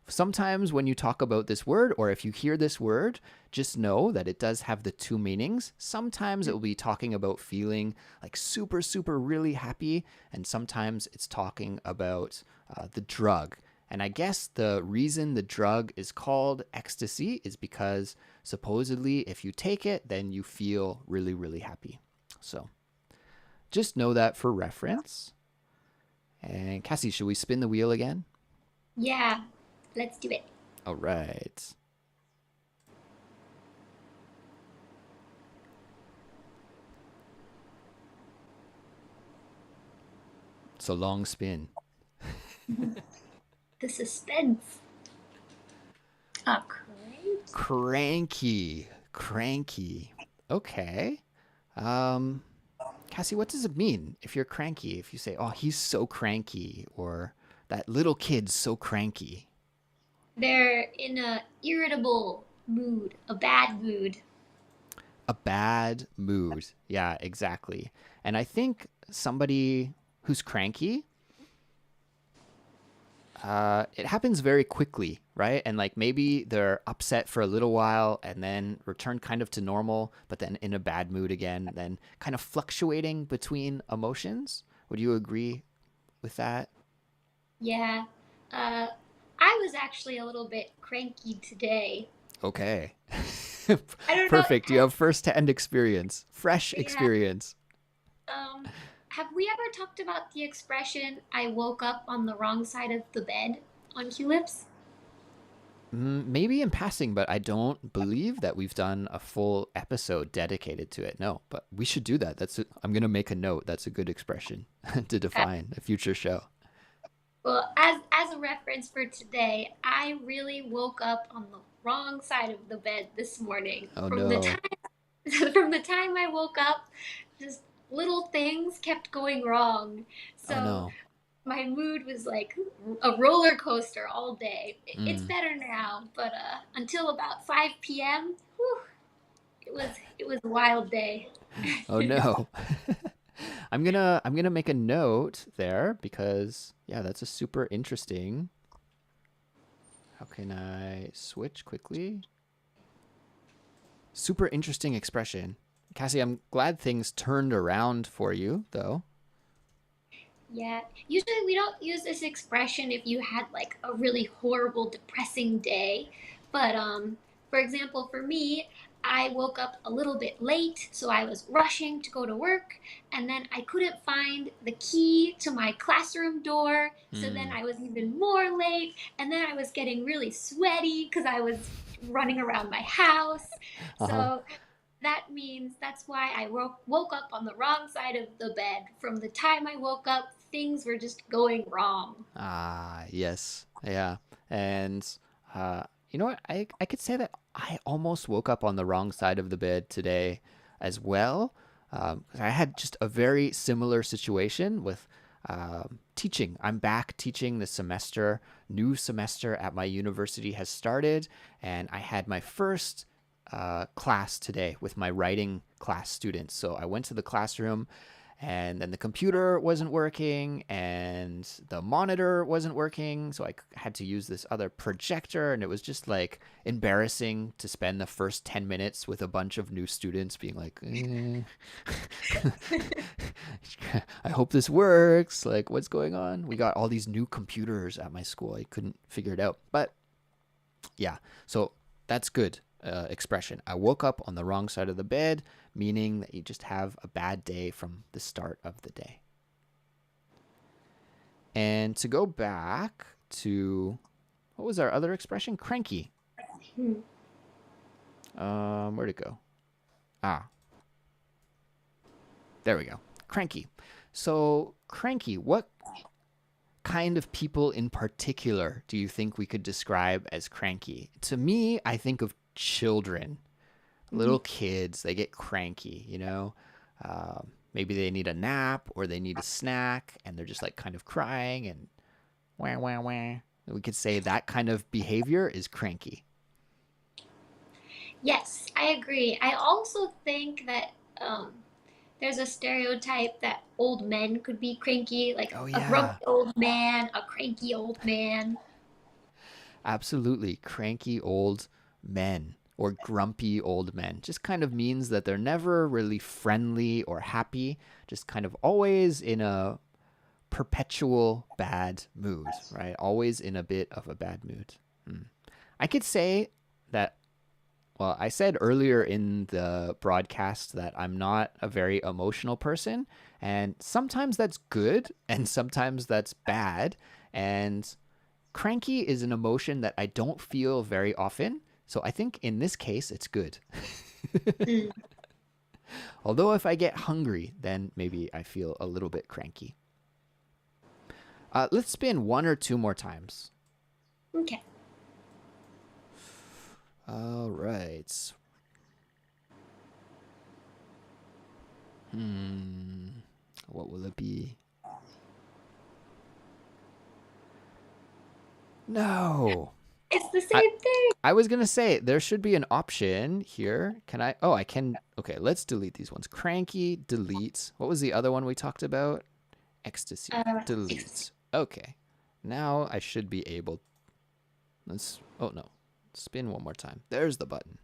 Speaker 1: sometimes when you talk about this word, or if you hear this word, just know that it does have the two meanings. Sometimes it will be talking about feeling like super, super really happy, and sometimes it's talking about the drug. And I guess the reason the drug is called ecstasy is because supposedly if you take it, then you feel really, really happy. So just know that for reference. And Cassie, should we spin the wheel again?
Speaker 2: Yeah, let's do it.
Speaker 1: All right. It's a long spin.
Speaker 2: The suspense. Great.
Speaker 1: Cranky. Cranky. Okay. Um, Cassie, what does it mean if you're cranky? If you say, oh, he's so cranky, or that little kid's so cranky.
Speaker 2: They're in a irritable mood, a bad mood.
Speaker 1: A bad mood. Yeah, exactly. And I think somebody who's cranky, it happens very quickly, right? And like maybe they're upset for a little while and then return kind of to normal, but then in a bad mood again, then kind of fluctuating between emotions. Would you agree with that?
Speaker 2: Yeah. Uh, I was actually a little bit cranky today.
Speaker 1: Okay.
Speaker 2: I don't know.
Speaker 1: Perfect. You have first-hand experience, fresh
Speaker 2: Yeah.
Speaker 1: experience.
Speaker 2: Um, have we ever talked about the expression "I woke up on the wrong side of the bed" on Culips?
Speaker 1: Maybe in passing, but I don't believe that we've done a full episode dedicated to it. No, but we should do that. I'm gonna make a note. That's a good expression to
Speaker 2: Uh,
Speaker 1: define a future show.
Speaker 2: well, as a reference for today, I really woke up on the wrong side of the bed this morning.
Speaker 1: Oh
Speaker 2: From the
Speaker 1: no!
Speaker 2: time from the time I woke up, just little things kept going wrong.
Speaker 1: Oh
Speaker 2: So
Speaker 1: no!
Speaker 2: my mood was like a roller coaster all day. It's
Speaker 1: Mm.
Speaker 2: better now, but until about 5 p.m., whew, it was a wild day.
Speaker 1: Oh no! I'm gonna make a note there because yeah, that's a super interesting. How can I switch quickly? Super interesting expression. Cassie, I'm glad things turned around for you, though.
Speaker 2: Yeah, usually we don't use this expression if you had like a really horrible, depressing day. But for example, for me, I woke up a little bit late, so I was rushing to go to work, and then I couldn't find the key to my classroom door, so then
Speaker 1: Hmm.
Speaker 2: I was even more late, and then I was getting really sweaty because I was running around my house.
Speaker 1: Uh huh.
Speaker 2: So that means that's why I woke up on the wrong side of the bed. From the time I woke up, things were just going wrong.
Speaker 1: Ah, yes. Yeah. And uh, you know what? I could say that I almost woke up on the wrong side of the bed today as well. 'Cause I had just a very similar situation with teaching. I'm back teaching this semester. New semester at my university has started, and I had my first class today with my writing class students. So I went to the classroom, and then the computer wasn't working and the monitor wasn't working, so I had to use this other projector, and it was just like embarrassing to spend the first 10 minutes with a bunch of new students being like, I hope this works, like what's going on. We got all these new computers at my school, I couldn't figure it out. But yeah, so that's good expression. I woke up on the wrong side of the bed, meaning that you just have a bad day from the start of the day. And to go back to, what was our other expression? Cranky.
Speaker 2: Hmm.
Speaker 1: Where'd it go? Ah, there we go. Cranky. So, cranky, what kind of people in particular do you think we could describe as cranky? To me, I think of children, little kids. They get cranky, you know? Maybe they need a nap or they need a snack and they're just like kind of crying and wah, wah, wah. We could say that kind of behavior is cranky.
Speaker 2: Yes, I agree. I also think that there's a stereotype that old men could be cranky, like
Speaker 1: Oh,
Speaker 2: a
Speaker 1: yeah.
Speaker 2: grumpy old man, a cranky old man.
Speaker 1: Absolutely. Cranky old men or grumpy old men just kind of means that they're never really friendly or happy, just kind of always in a perpetual bad mood, right? Always in a bit of a bad mood. Hmm. I could say that, well, I said earlier in the broadcast that I'm not a very emotional person, and sometimes that's good and sometimes that's bad. And cranky is an emotion that I don't feel very often. So I think in this case, it's good.
Speaker 2: Mm.
Speaker 1: Although if I get hungry, then maybe I feel a little bit cranky. Let's spin one or two more times.
Speaker 2: Okay.
Speaker 1: All right. Hmm. What will it be? No.
Speaker 2: It's the
Speaker 1: I
Speaker 2: same thing.
Speaker 1: I was gonna say there should be an option here. Can I? Oh, I can. Okay, let's delete these ones. Cranky, delete. What was the other one we talked about? Ecstasy,
Speaker 2: Ecstasy.
Speaker 1: delete. Okay, now I should be able. Let's. Oh no, spin one more time. There's the button.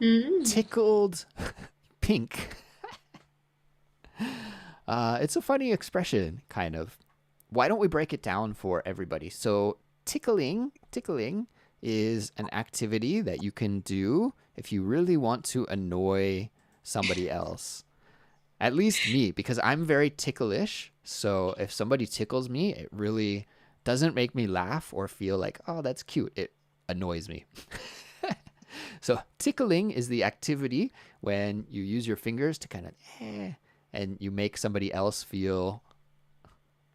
Speaker 2: Mm.
Speaker 1: Tickled pink. It's a funny expression, kind of. Why don't we break it down for everybody? So tickling is an activity that you can do if you really want to annoy somebody else. At least me, because I'm very ticklish. So if somebody tickles me, it really doesn't make me laugh or feel like, oh, that's cute. It annoys me. So tickling is the activity when you use your fingers to kind of and you make somebody else feel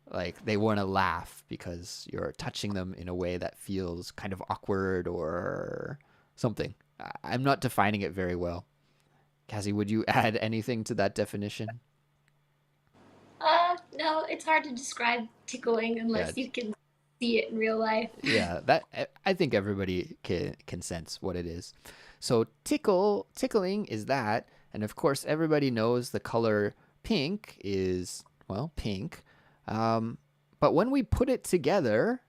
Speaker 1: like they want to laugh because you're touching them in a way that feels kind of awkward or something. I'm not defining it very well. Cassie, would you add anything to that definition?
Speaker 2: No, it's hard to describe tickling
Speaker 1: Yeah,
Speaker 2: unless you can see it in real life.
Speaker 1: yeah. That I think everybody can sense what it is. So tickling is that, and of course everybody knows the color pink is well pink. Um, but when we put it together,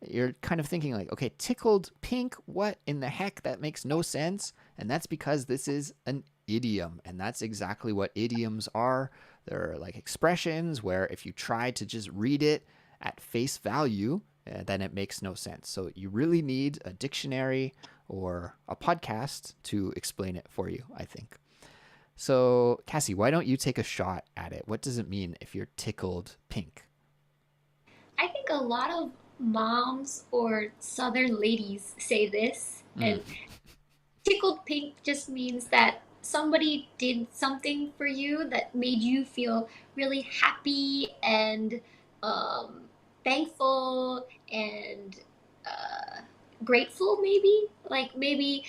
Speaker 1: you're kind of thinking like, okay, tickled pink, what in the heck? That makes no sense. And that's because this is an idiom, and that's exactly what idioms are. They're like expressions where if you try to just read it at face value, then it makes no sense. So you really need a dictionary or a podcast to explain it for you, I think. So, Cassie, why don't you take a shot at it? What does it mean if you're tickled pink?
Speaker 2: I think a lot of moms or southern ladies say this,
Speaker 1: Mm.
Speaker 2: and tickled pink just means that somebody did something for you that made you feel really happy and um, thankful and uh, grateful, maybe. Like maybe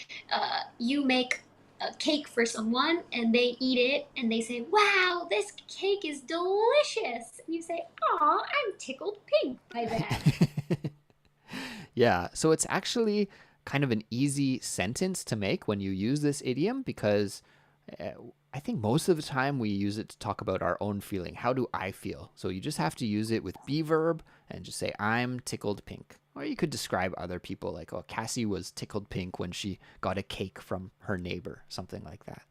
Speaker 2: you make a cake for someone and they eat it and they say, "Wow, this cake is delicious." And you say, "Aw, I'm tickled pink by that."
Speaker 1: Yeah, so it's actually kind of an easy sentence to make when you use this idiom because uh, I think most of the time we use it to talk about our own feeling. How do I feel? So you just have to use it with be verb and just say, I'm tickled pink. Or you could describe other people like, oh, Cassie was tickled pink when she got a cake from her neighbor, something like that.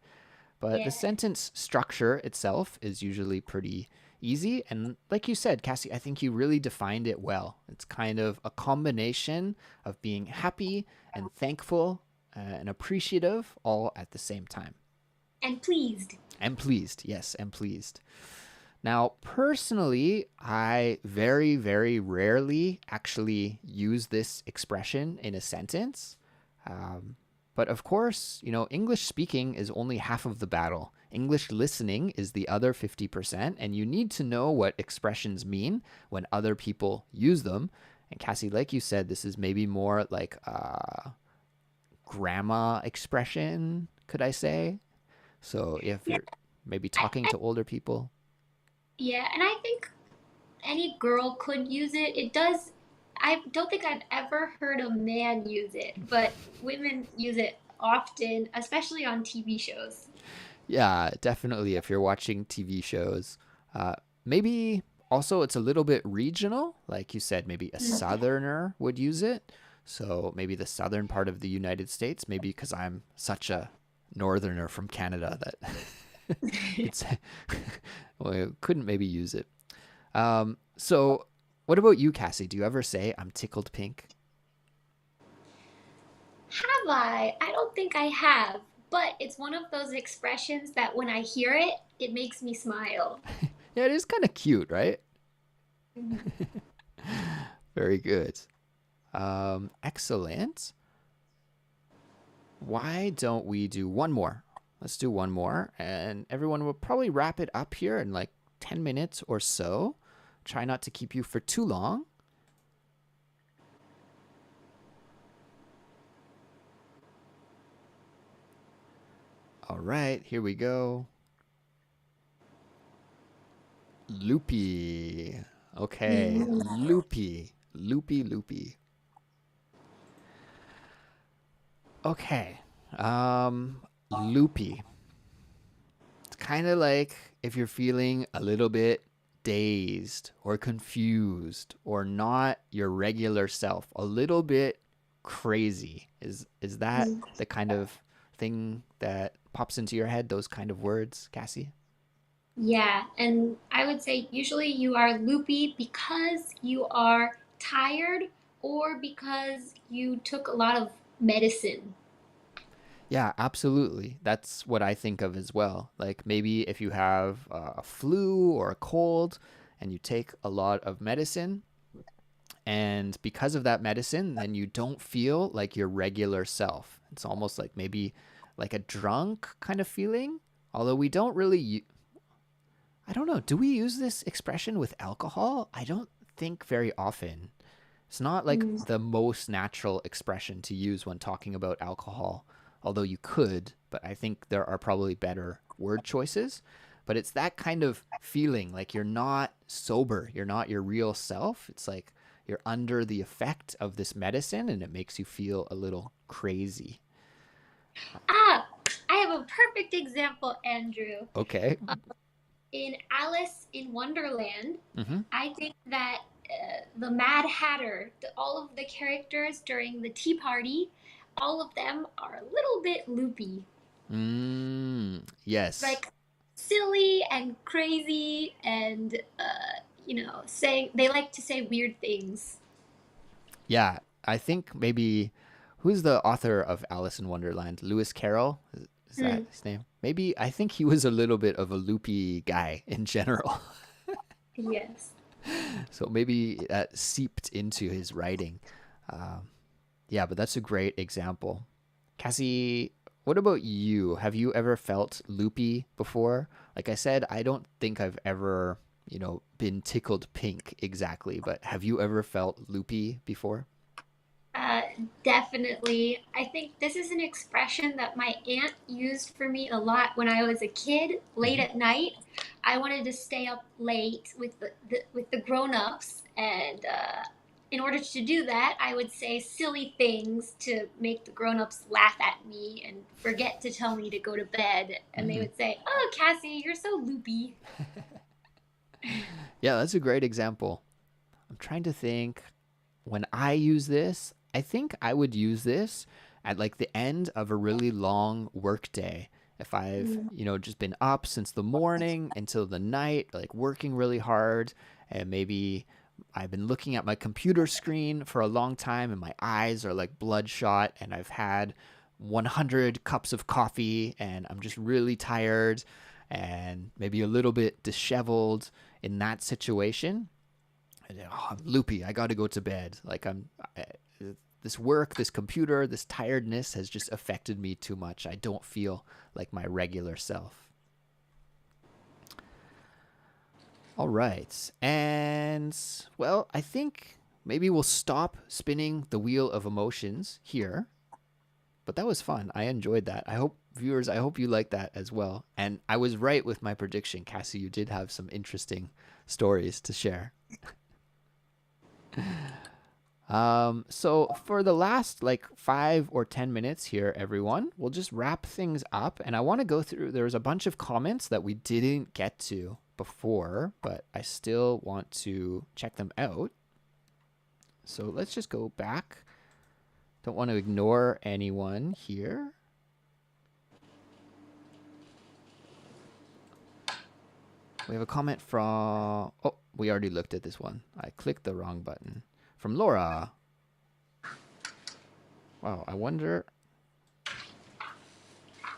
Speaker 1: But the
Speaker 2: Yeah.
Speaker 1: sentence structure itself is usually pretty easy. And like you said, Cassie, I think you really defined it well. It's kind of a combination of being happy and thankful and appreciative all at the same time.
Speaker 2: And pleased.
Speaker 1: And pleased. Yes, and pleased. Now, personally, I very, very rarely actually use this expression in a sentence. Um, but of course, English speaking is only half of the battle. English listening is the other 50%, and you need to know what expressions mean when other people use them. And Cassie, like you said, this is maybe more like a grandma expression, could I say? So if
Speaker 2: Yeah.
Speaker 1: you're maybe
Speaker 2: I,
Speaker 1: talking
Speaker 2: I,
Speaker 1: to older people,
Speaker 2: yeah, and I think any girl could use it. It does. I don't think I've ever heard a man use it, but women use it often, especially on TV shows.
Speaker 1: yeah, definitely. If you're watching TV shows, uh, maybe also it's a little bit regional. Like you said, maybe a
Speaker 2: Mm.
Speaker 1: southerner would use it. So maybe the southern part of the United States, maybe because I'm such a northerner from Canada that could say, well, couldn't maybe use it. So what about you, Cassie? Do you ever say I'm tickled pink?
Speaker 2: Have I? I don't think I have, but it's one of those expressions that when I hear it, it makes me smile.
Speaker 1: Yeah, it is kind of cute, right?
Speaker 2: Mhm.
Speaker 1: Very good. Excellent. Why don't we do one more? Let's do one more, and everyone will probably wrap it up here in like 10 minutes or so. Try not to keep you for too long. All right, here we go. Loopy. Okay,
Speaker 2: Mm.
Speaker 1: loopy. Loopy, loopy. Okay. Loopy. It's kind of like if you're feeling a little bit dazed or confused or not your regular self, a little bit crazy. Is that the kind of thing that pops into your head, those kind of words, Cassie?
Speaker 2: Yeah, and I would say usually you are loopy because you are tired or because you took a lot of medicine.
Speaker 1: Yeah, absolutely. That's what I think of as well. Like maybe if you have a flu or a cold and you take a lot of medicine, and because of that medicine, then you don't feel like your regular self. It's almost like maybe like a drunk kind of feeling. Although we don't really, I don't know, do we use this expression with alcohol? I don't think very often. It's not like
Speaker 2: Mm.
Speaker 1: the most natural expression to use when talking about alcohol, although you could, but I think there are probably better word choices. But it's that kind of feeling like you're not sober, you're not your real self. It's like you're under the effect of this medicine and it makes you feel a little crazy.
Speaker 2: Ah, I have a perfect example, Andrew.
Speaker 1: Okay.
Speaker 2: In Alice in Wonderland,
Speaker 1: Mm-hmm.
Speaker 2: I think that the Mad Hatter, all of the characters during the tea party, all of them are a little bit loopy.
Speaker 1: Yes.
Speaker 2: Like silly and crazy and saying they like to say weird things.
Speaker 1: Yeah. I think maybe who's the author of Alice in Wonderland? Lewis Carroll? Is that
Speaker 2: Hmm.
Speaker 1: his name? Maybe I think he was a little bit of a loopy guy in general.
Speaker 2: Yes.
Speaker 1: So maybe that seeped into his writing. Um, yeah, but that's a great example. Cassie, what about you? Have you ever felt loopy before? Like I said, I don't think I've ever, been tickled pink exactly, but have you ever felt loopy before?
Speaker 2: Uh, Definitely. I think this is an expression that my aunt used for me a lot when I was a kid, late
Speaker 1: Hmm.
Speaker 2: at night. I wanted to stay up late with the grown-ups, and in order to do that, I would say silly things to make the grown-ups laugh at me and forget to tell me to go to bed. And they
Speaker 1: Hmm.
Speaker 2: would say, "Oh, Cassie, you're so loopy."
Speaker 1: Yeah, that's a great example. I'm trying to think when I use this, I think I would use this at like the end of a really long work day. If I've,
Speaker 2: Mm.
Speaker 1: just been up since the morning until the night, like working really hard, and maybe I've been looking at my computer screen for a long time and my eyes are like bloodshot, and I've had 100 cups of coffee and I'm just really tired and maybe a little bit disheveled in that situation. Oh, I'm loopy. I got to go to bed. Like I, this work, this computer, this tiredness has just affected me too much. I don't feel like my regular self. All right. And well, I think maybe we'll stop spinning the wheel of emotions here. But that was fun. I enjoyed that. I hope viewers, I hope you like that as well. And I was right with my prediction, Cassie. You did have some interesting stories to share. So for the last like 5 or 10 minutes here, everyone, we'll just wrap things up. And I want to go through, there was a bunch of comments that we didn't get to before, but I still want to check them out. So let's just go back. Don't want to ignore anyone here. We have a comment from, oh, we already looked at this one. I clicked the wrong button. From Laura. Wow, I wonder.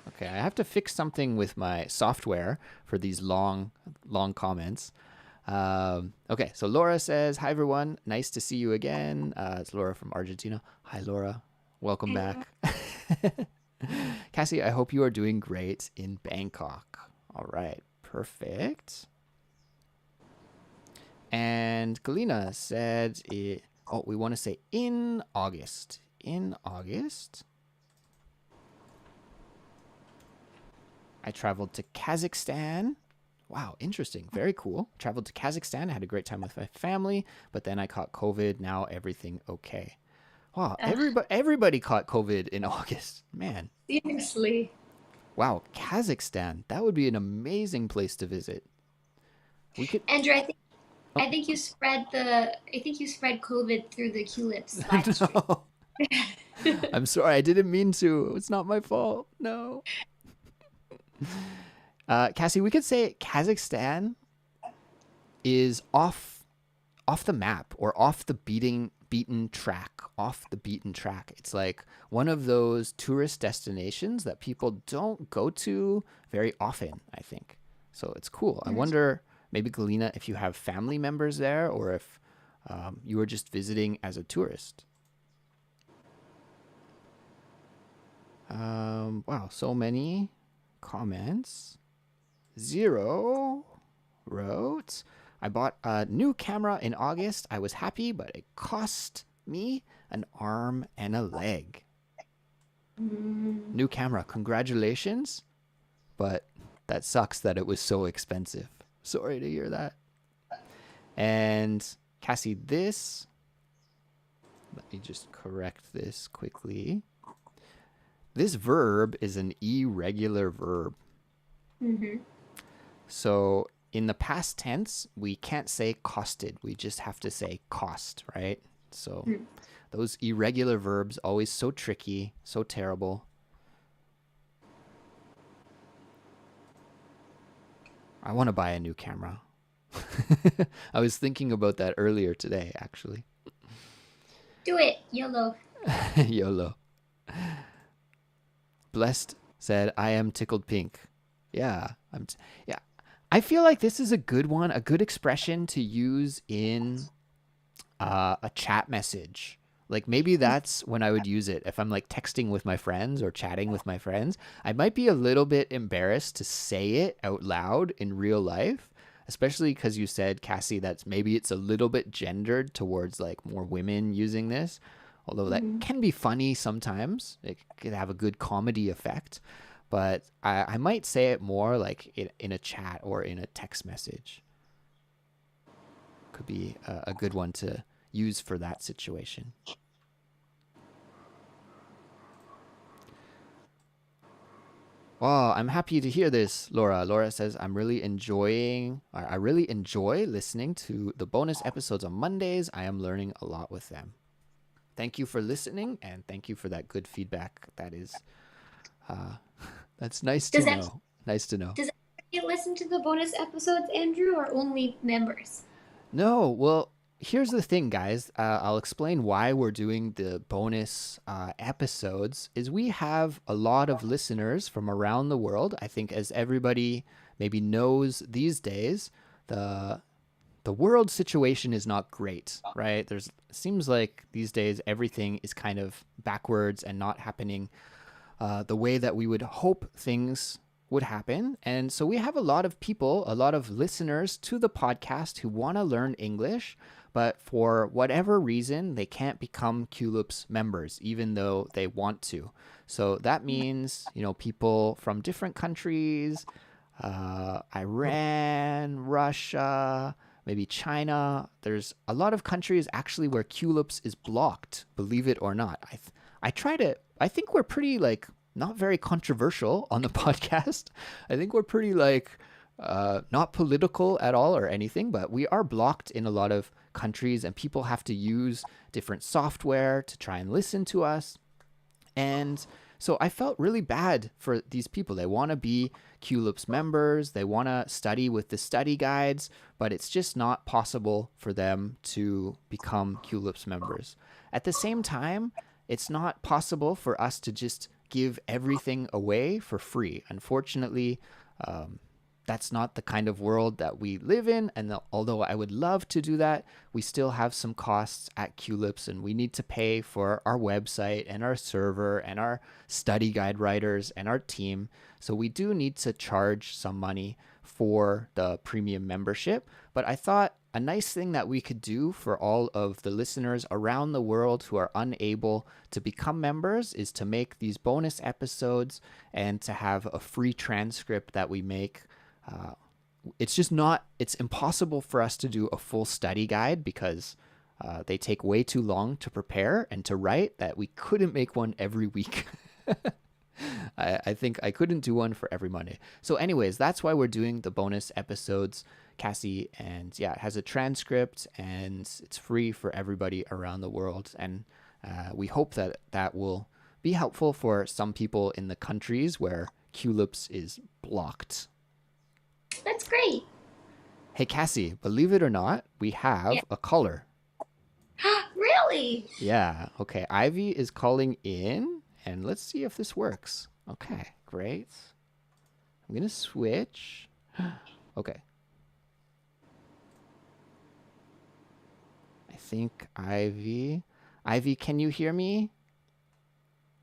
Speaker 1: Okay, I have to fix something with my software for these long comments. Okay, so Laura says, "Hi everyone, nice to see you again." It's Laura from Argentina. Hi Laura, welcome
Speaker 2: Hello.
Speaker 1: back. Cassie, I hope you are doing great in Bangkok. All right, perfect. And Galina said, "Oh, we want to say in August. In August, I traveled to Kazakhstan. Wow, interesting. Very cool. Traveled to Kazakhstan. I had a great time with my family, but then I caught COVID. Now everything okay. Wow,
Speaker 2: Uh,
Speaker 1: everybody caught COVID in August. Man.
Speaker 2: Seriously.
Speaker 1: Wow, Kazakhstan. That would be an amazing place to visit. We could.
Speaker 2: Andrew,
Speaker 1: Oh,
Speaker 2: I think you spread COVID through the Culips live stream.
Speaker 1: no. I'm sorry. I didn't mean to. It's not my fault. No. Cassie, we could say Kazakhstan is off the map or off the beaten track, off the beaten track. It's like one of those tourist destinations that people don't go to very often, I think. So it's cool. I wonder, maybe Galina, if you have family members there or if you were just visiting as a tourist. Wow, so many comments. Zero wrote, I bought a new camera in August. I was happy, but it cost me an arm and a leg.
Speaker 2: Mm.
Speaker 1: New camera, congratulations, but that sucks that it was so expensive. Sorry to hear that. And Cassie, let me just correct this quickly. This verb is an irregular verb.
Speaker 2: Mm-hmm.
Speaker 1: So in the past tense, we can't say costed. We just have to say cost, right? So
Speaker 2: Mm.
Speaker 1: those irregular verbs always so tricky, so terrible. I want to buy a new camera. I was thinking about that earlier today, actually.
Speaker 2: Do it, YOLO.
Speaker 1: YOLO. Blessed said, I am tickled pink. Yeah. Yeah. I feel like this is a good one, a good expression to use in a chat message. Like maybe that's when I would use it if I'm like texting with my friends or chatting with my friends. I might be a little bit embarrassed to say it out loud in real life, especially because you said, Cassie, that maybe it's a little bit gendered towards like more women using this. Although that
Speaker 2: Mhm.
Speaker 1: can be funny sometimes, it could have a good comedy effect. But I might say it more like in a chat or in a text message. Could be a good one to use for that situation. Well, I'm happy to hear this, Laura. Laura says, I really enjoy listening to the bonus episodes on Mondays. I am learning a lot with them. Thank you for listening and thank you for that good feedback. Uh, that's nice to
Speaker 2: Does that
Speaker 1: know. Nice to know.
Speaker 2: does everybody listen to the bonus episodes, Andrew, or only members?
Speaker 1: No, well, here's the thing, guys. I'll explain why we're doing the bonus episodes. Is we have a lot of listeners from around the world. I think, as everybody maybe knows these days, the the world situation is not great, right? There's seems like these days everything is kind of backwards and not happening the way that we would hope things would happen. And so we have a lot of people, a lot of listeners to the podcast who want to learn English, but for whatever reason, they can't become Culips members, even though they want to. So that means, people from different countries, Iran, Russia, maybe China. There's a lot of countries actually where Culips is blocked, believe it or not. I try to, I think we're pretty like not very controversial on the podcast. I think we're pretty like not political at all or anything, but we are blocked in a lot of countries and people have to use different software to try and listen to us. And so I felt really bad for these people. They want to be Culips members, they want to study with the study guides, but it's just not possible for them to become Culips members. At the same time, it's not possible for us to just give everything away for free. Unfortunately, um, that's not the kind of world that we live in. And although I would love to do that, we still have some costs at Culips and we need to pay for our website and our server and our study guide writers and our team. So we do need to charge some money for the premium membership. But I thought a nice thing that we could do for all of the listeners around the world who are unable to become members is to make these bonus episodes and to have a free transcript that we make. uh, it's just not, it's impossible for us to do a full study guide because they take way too long to prepare and to write that we couldn't make one every week. I think I couldn't do one for every Monday. So, anyways, that's why we're doing the bonus episodes, Cassie. And yeah, it has a transcript and it's free for everybody around the world. And we hope that that will be helpful for some people in the countries where Culips is blocked.
Speaker 2: That's great.
Speaker 1: Hey, Cassie, believe it or not, we
Speaker 2: Yeah.
Speaker 1: have a caller.
Speaker 2: Really?
Speaker 1: Yeah. Okay. Ivy is calling in, and let's see if this works. Okay. Great. I'm going to switch. Okay. I think Ivy. Ivy, can you hear me?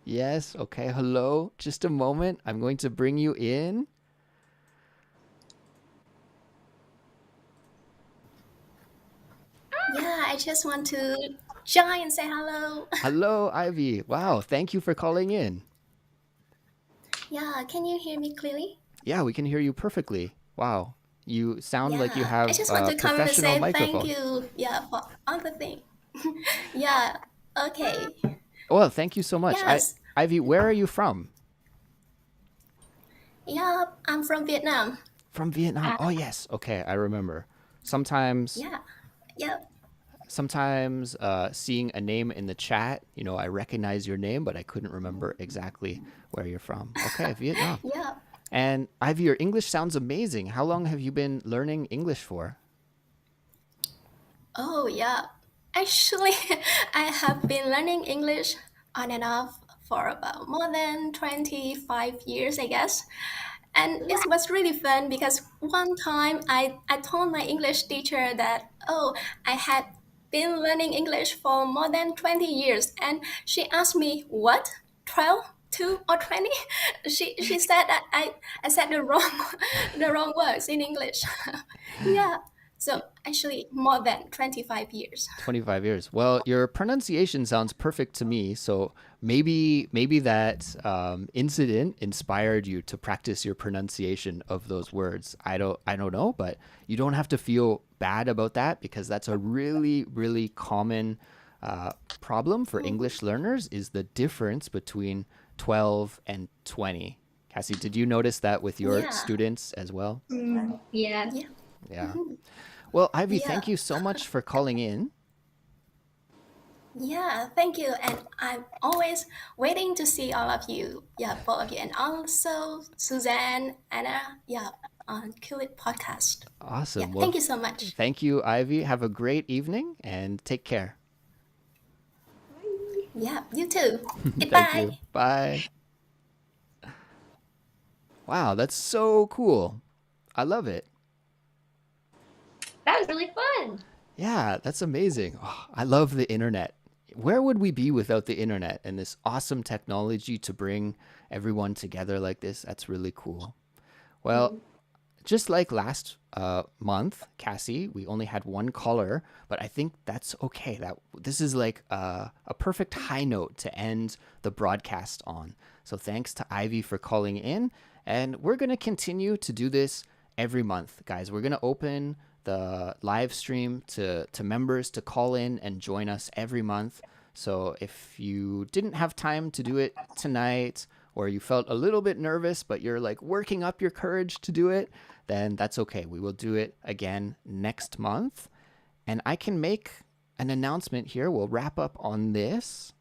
Speaker 1: Yes. Okay. Hello. Just a moment. I'm going to bring you in.
Speaker 3: Yeah, I just want to join and say hello.
Speaker 1: Hello, Ivy. Wow. Thank you for calling in.
Speaker 3: Yeah, can you hear me clearly?
Speaker 1: Yeah, we can hear you perfectly. Wow. You sound like you
Speaker 3: Yeah, I
Speaker 1: have
Speaker 3: just want
Speaker 1: a
Speaker 3: to come and
Speaker 1: professional
Speaker 3: say thank
Speaker 1: microphone.
Speaker 3: you. Yeah, for all the thing. Yeah, okay.
Speaker 1: Well, thank you so much.
Speaker 3: Yes,
Speaker 1: Ivy, where are you from?
Speaker 3: yeah, I'm from Vietnam.
Speaker 1: From Vietnam.
Speaker 2: Uh,
Speaker 1: Oh yes. Okay, I remember. Sometimes
Speaker 3: Yeah, yeah,
Speaker 1: sometimes seeing a name in the chat, I recognize your name, but I couldn't remember exactly where you're from. Okay, Vietnam.
Speaker 3: yeah.
Speaker 1: And Ivy, your English sounds amazing. How long have you been learning English for?
Speaker 3: Oh, yeah. Actually, I have been learning English on and off for about more than 25 years, I guess. And it was really fun because one time I told my English teacher that, oh, I had been learning English for more than 20 years. And she asked me, what? 12? 2 or 20? She said that I said the wrong the wrong words in English. Yeah. So actually more than 25 years.
Speaker 1: 25 years. Well, your pronunciation sounds perfect to me. So maybe that incident inspired you to practice your pronunciation of those words. I don't know, but you don't have to feel bad about that because that's a really common problem for English learners is the difference between 12 and 20. Cassie, did you notice that with your
Speaker 3: Yeah.
Speaker 1: students as well?
Speaker 2: Yeah.
Speaker 3: Yeah.
Speaker 1: Yeah. Well, Ivy,
Speaker 3: Yeah.
Speaker 1: thank you so much for calling in.
Speaker 3: Yeah, thank you. And I'm always waiting to see all of you. Yeah, both of you. And also Suzanne, Anna, yeah, on Culips podcast. Yeah,
Speaker 1: Awesome. Well,
Speaker 3: thank you so much.
Speaker 1: thank you, Ivy. Have a great evening and take care.
Speaker 3: Yeah, you too.
Speaker 1: Thank
Speaker 3: Goodbye.
Speaker 1: you. Bye. Wow, that's so cool. I love it.
Speaker 2: That was really fun.
Speaker 1: Yeah, that's amazing. Oh, I love the internet. Where would we be without the internet and this awesome technology to bring everyone together like this? That's really cool. Well, just like last month, Cassie, we only had one caller, but I think that's okay. That this is like a perfect high note to end the broadcast on. So thanks to Ivy for calling in, and we're gonna continue to do this every month, guys. We're gonna open the live stream to members to call in and join us every month. So if you didn't have time to do it tonight, or you felt a little bit nervous, but you're like working up your courage to do it, then that's okay. We will do it again next month. And I can make an announcement here. We'll wrap up on this.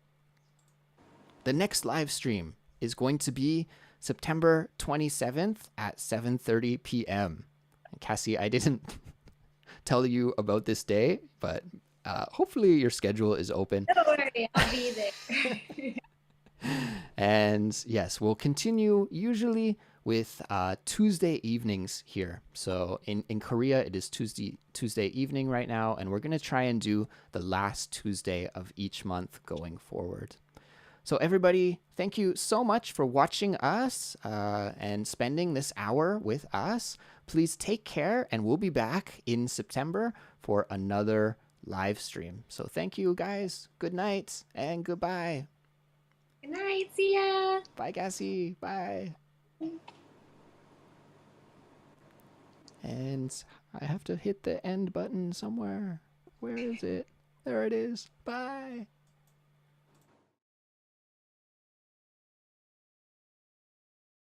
Speaker 1: The next live stream is going to be September 27th at 7:30 p.m. And Cassie, I didn't tell you about this day, but hopefully your schedule is open.
Speaker 2: Don't worry, I'll be there.
Speaker 1: And yes, we'll continue usually with Tuesday evenings here. So in Korea, it is Tuesday evening right now, and we're going to try and do the last Tuesday of each month going forward. So everybody, thank you so much for watching us and spending this hour with us. Please take care, and we'll be back in September for another live stream. So thank you, guys. Good night and goodbye.
Speaker 2: Good night. See ya.
Speaker 1: Bye, Cassie. Bye. And I have to hit the end button somewhere. Where is it? There it is. Bye.